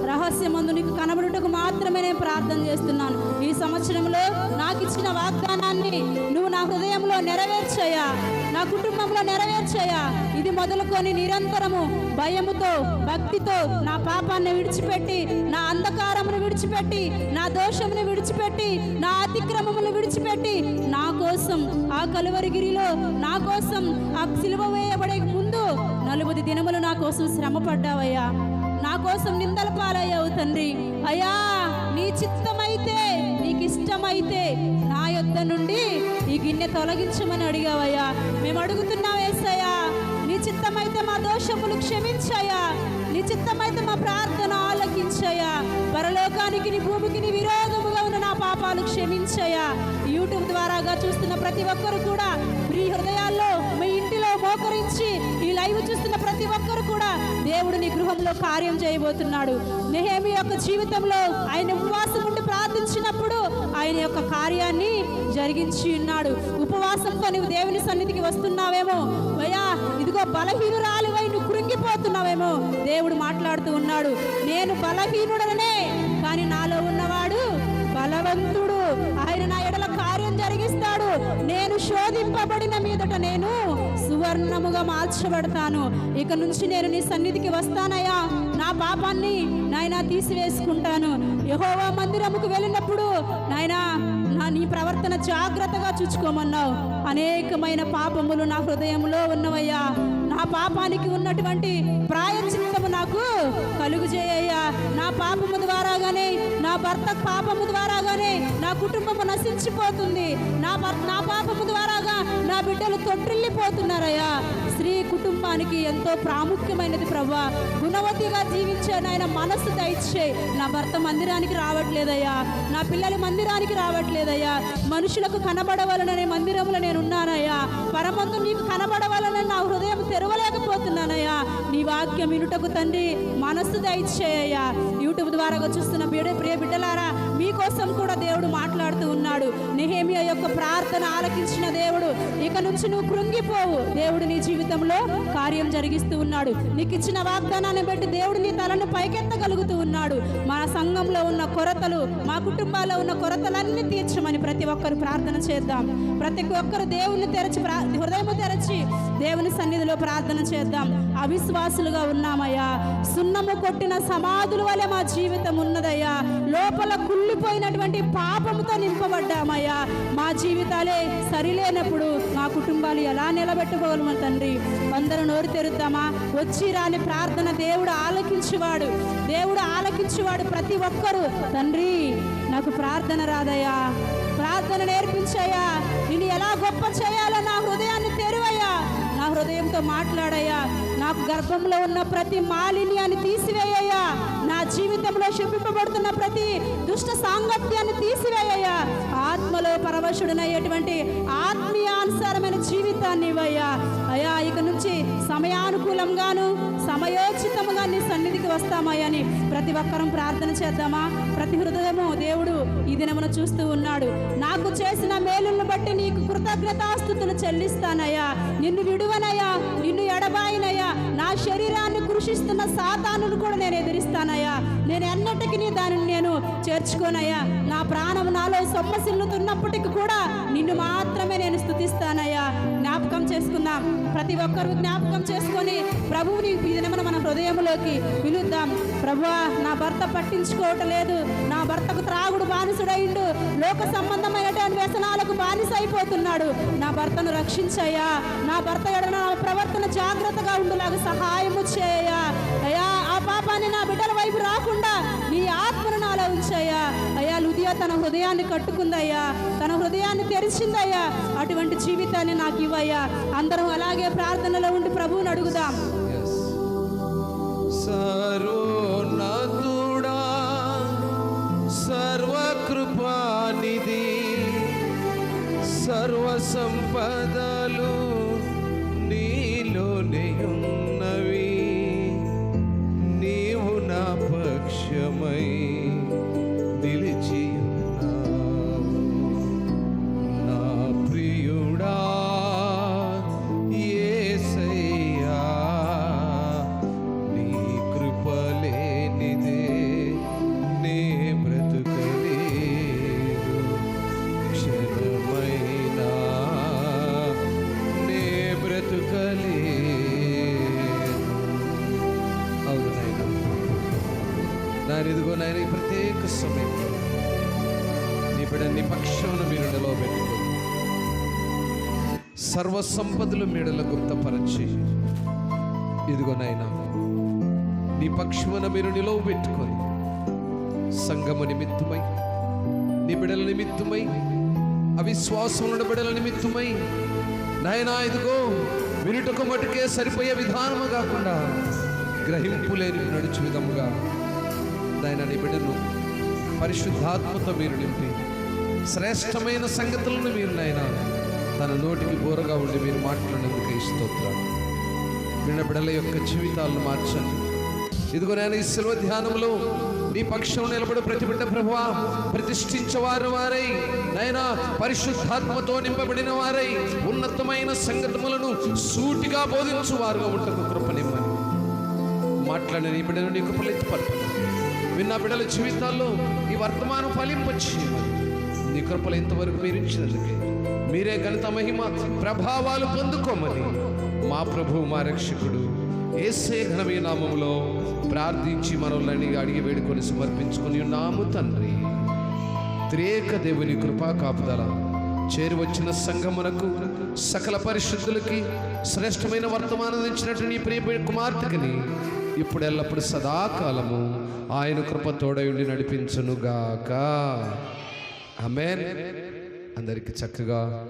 రహస్యమందు నీకు కనబడుటకు మాత్రమే నేను ప్రార్థన చేస్తున్నాను. ఈ సంవత్సరంలో నాకు ఇచ్చిన వాగ్దానాన్ని నువ్వు నా హృదయంలో నెరవేర్చయ్యా, నా కుటుంబంలో నెరవేర్చయ్యా. ఇది మొదలుకొని నిరంతరము భయముతో భక్తితో నా పాపాన్ని విడిచిపెట్టి, నా అంధకారమును విడిచిపెట్టి, నా దోషమును విడిచిపెట్టి, నా అతిక్రమమును విడిచిపెట్టి నా కోసం ఆ కలువరిగిరిలో నా కోసం ఆ సిలువ వేయబడే ముందు 40 దినములు నా కోసం శ్రమ పడ్డావయ్యా. నా కోసం నిందల పాలయ్యావు తండ్రి. అయ్యా నీ చిత్తమైతే, నీకు ఇష్టమైతే నా యొద్ద నుండి ఈ గిన్నె తొలగించమని అడిగావయ్యా. మేము అడుగుతున్నాం యేసయ్యా, నీ చిత్తమైతే మా దోషములు క్షమించయ్యా, నీ చిత్తమైతే మా ప్రార్థన ఆలకించయ్యా. పరలోకానికి నీ భూమికి నీ విరోధముగా ఉన్న నా పాపాలు క్షమించయ్యా. యూట్యూబ్ ద్వారాగా చూస్తున్న ప్రతి ఒక్కరు కూడా మీ హృదయాల్లో, మీ ఇంటిలో మోకరించి ఈ లైవ్ చూస్తున్న ప్రతి ఒక్కరు కూడా దేవుడు నీ గృహంలో కార్యం చేయబోతున్నాడు. నెహెమీయా యొక్క జీవితంలో ఆయన ఉపవాసం ఉండి ప్రార్థించినప్పుడు ఆయన యొక్క కార్యాన్ని జరిగించి ఉన్నాడు. ఉపవాసంతో నువ్వు దేవుని సన్నిధికి వస్తున్నావేమో, అయ్యా ఇదిగో బలహీనురాలివై నువ్వు కృంగిపోతున్నావేమో, దేవుడు మాట్లాడుతూ ఉన్నాడు. నేను బలహీనుడనే, కానీ నాలో ఉన్నవాడు బలవంతుడు. ఆయన నా ఎడల కార్యం జరిగిస్తాడు. నేను శోధింపబడిన మీదట నేను సువర్ణముగా మార్చబడతాను. ఇక నుంచి నేను నీ సన్నిధికి వస్తానయ్యా, నా పాపాన్ని నాయనా తీసివేసుకుంటాను. యెహోవా మందిరముకు వెళ్ళినప్పుడు నాయనా నీ ప్రవర్తన జాగ్రత్తగా చూసుకోమన్నావు. అనేకమైన పాపములు నా హృదయంలో ఉన్నవయ్యా. నా పాపానికి ఉన్నటువంటి ప్రాయశ్చిత్తము నాకు కలుగు చేయయ్యా. నా పాపము ద్వారాగానే, నా భర్త పాపము ద్వారాగానే నా కుటుంబము నశించిపోతుంది. నా పాపము ద్వారాగా నా బిడ్డలు తొట్టిల్లిపోతున్నారయ్యా. స్త్రీ కుటుంబానికి ఎంతో ప్రాముఖ్యమైనది ప్రభువా. గుణవతిగా జీవించే నాయన మనస్సు దయచే. నా భర్త మందిరానికి రావట్లేదయ్యా, నా పిల్లలు మందిరానికి రావట్లేదయ్యా. మనుషులకు కనబడవలననే మందిరంలో నేను ఉన్నానయ్యా. పరమందు నీకు కనబడవలనని నా హృదయం తెరవలేకపోతున్నానయ్యా. నీ వాక్యం వినుటకు తండ్రి మనస్సు దయచేయ్యా. యూట్యూబ్ ద్వారా చూస్తున్న ప్రియ బిడ్డలారా, మీకోసం కూడా దేవుడు మాట్లాడుతూ ఉన్నాడు. నెహెమీయా యొక్క ప్రార్థన ఆలకించిన దేవుడు ఇక నుంచి నువ్వు కృంగిపోవు. దేవుడు నీ జీవితంలో కార్యం జరిగిస్తూ ఉన్నాడు. నీకు ఇచ్చిన వాగ్దానాన్ని బట్టి దేవుడు నీ తలను పైకెత్తగలుగుతూ ఉన్నాడు. మా సంఘంలో ఉన్న కొరతలు, మా కుటుంబాల్లో ఉన్న కొరతలన్నీ తీర్చమని ప్రతి ఒక్కరు ప్రార్థన చేద్దాం. ప్రతి ఒక్కరు దేవుని తెరచి, హృదయం తెరచి దేవుని సన్నిధిలో ప్రార్థన చేద్దాం. అవిశ్వాసులుగా ఉన్నామయ్యా. సున్నము కొట్టిన సమాధుల వలె మా జీవితం ఉన్నదయ్యా. లోపల కుళ్ళిపోయినటువంటి పాపముతో నింపబడ్డామయ్యా. మా జీవితాలే సరిలేనప్పుడు మా కుటుంబాలు ఎలా నిలబెట్టుకోగలము తండ్రి? అందరూ నోరు తెరుద్దామా? వచ్చి రాని ప్రార్థన దేవుడు ఆలకించువాడు. దేవుడు ఆలకించువాడు. ప్రతి ఒక్కరూ తండ్రి నాకు ప్రార్థన రాదయ్యా, ప్రార్థన నేర్పించయ్యా, నేను ఎలా గొప్ప చేయాలో నా హృదయాన్ని తెరువయ్యా, నా హృదయంతో మాట్లాడయ్యా. నాకు గర్భంలో ఉన్న ప్రతి మాలిన్యాన్ని తీసివేయ్యా. నా జీవితంలో శపింపబడుతున్న ప్రతి దుష్ట సాంగత్యాన్ని తీసివేయ్యా. ఆత్మలో పరవశుడనయ్యేటువంటి ఆత్మీయానుసారమైన జీవితాన్ని ఇవ్వయ్యా. అయ్యా ఇక నుంచి సమయానుకూలంగాను సమయోచితంగా నీ సన్నిధికి వస్తామయ్యని ప్రతి ఒక్కరం ప్రార్థన చేద్దామా? ప్రతి హృదయము దేవుడు ఈ దినమున చూస్తూ ఉన్నాడు. నాకు చేసిన మేలులను బట్టి నీకు కృతజ్ఞతాస్తుతులు చెల్లిస్తానయ్యా. నిన్ను విడువనయ్యా, నిన్ను ఎడబాయినయ్యా. నా శరీరాన్ని కృషిస్తున్న సాతానును కూడా నేను ఎదిరిస్తానయ్యా. నేను ఎన్నటికీ దానిని నేను చేర్చుకోనయ్యా. నా ప్రాణం నాలో సొమ్మసిల్లుతున్నప్పటికీ కూడా నిన్ను మాత్రమే నేను స్తుతిస్తానయ్యా. జ్ఞాపకం చేసుకుందాం. ప్రతి ఒక్కరు జ్ఞాపకం చేసుకొని ప్రభువుని ఈ దినమున మన హృదయంలోకి పిలుద్దాం. ప్రభువా, నా భర్త పట్టించుకోవటం లేదు, నా భర్తకు త్రాగుడు బానిసుడైండు, లోక సంబంధమైనటువంటి వ్యసనాలకు బానిస అయిపోతున్నాడు. నా భర్తను రక్షించయ్యా. నా భర్త ఎడన నా ప్రవర్తన జాగ్రత్తగా ఉండులాగా సహాయము చేయయ్యా. అయ్యా ఆ పాపాన్ని నా బిడ్డల వైపు రాకుండా నీ ఆత్మను నాలో ఉంచయ్యా. అయ్యా లుదియా తన హృదయాన్ని కట్టుకుందయ్యా, తన హృదయాన్ని తెరిచిందయ్యా. అటువంటి జీవితాన్ని నాకు ఇవ్వయ్యా. అందరం అలాగే ప్రార్థనలో ఉండి ప్రభువుని అడుగుదాం. సర్వోన్నతుడా, సర్వకృపానిధి, సర్వ సంపదలు నీలోనే ఉన్నవి. నీవు నా పక్షమై నిలిచి ఉన్నావు. నా ప్రియుడా యేసయ్యా, నీ కృపలేనిదే నే బ్రతుకలేదు. క్షణమైనా నే బ్రతుకలేదు. అవును నాయన, ఇదిగో నాయన, ఈ ప్రత్యేక సమయంలో నీ బిడ్డ నీ పక్షమును మీరు నిలవబెట్టుకో. సర్వ సంపదలు మీడల గుప్తపరచి ఇదిగో నాయన నీ పక్షమున మీరు నిలవబెట్టుకొని సంఘము నిమిత్తమై, నీ బిడ్డల నిమిత్తమై, అవిశ్వాసముల బిడ్డల నిమిత్తమై నాయనా ఇదిగో వినుటకు మటుకే సరిపోయే విధానము కాకుండా గ్రహింపు లేని నడుచు విధముగా నాయన నీ బిడ్డను పరిశుద్ధాత్మతో మీరు నింపి శ్రేష్టమైన సంగతులను మీరు నాయన తన నోటికి బోరగా ఉండి మీరు మాట్లాడినందుకే స్తోత్రాలు. విన్న బిడ్డల యొక్క జీవితాలను మార్చండి. ఇదిగో నేను ఈ శిలువ ధ్యానంలో నీ పక్షం నిలబడి ప్రతి బిడ్డ ప్రభువా ప్రతిష్ఠించేవారు వారై నైనా పరిశుద్ధాత్మతో నింపబడిన వారై ఉన్నతమైన సంగతులను సూటిగా బోధించువారుగా ఉంటకు కృపనిమ్మని మాట్లాడిన నీ బిడ్డను నీ కృపలు ఎత్తిపట్టు. విన్న బిడ్డల జీవితాల్లో ఈ వర్తమానం ఫలింపచ్చి నీ కృపలు ఎంతవరకు మీరు ఇచ్చినందుకే మీరే ఘనత మహిమ ప్రభావాలు పొందుకోమని మా ప్రభువు మా రక్షకుడు యేసయ్య ఘనమైన నామములో ప్రార్థించి మనల్ని అడిగి వేడుకొని సమర్పించుకొని ఉన్నాము తండ్రి. త్రియేక దేవుని కృపా కాపుదల చేరి వచ్చిన సంఘమునకు సకల పరిశుద్ధులకి శ్రేష్టమైన వర్తమానం ఇచ్చినట్టు నీ ప్రియ కుమార్తెని ఇప్పుడు ఎల్లప్పుడు సదాకాలము ఆయన కృప తోడయుండి నడిపించునుగాక. ఆమేన్. అందరికీ చక్కగా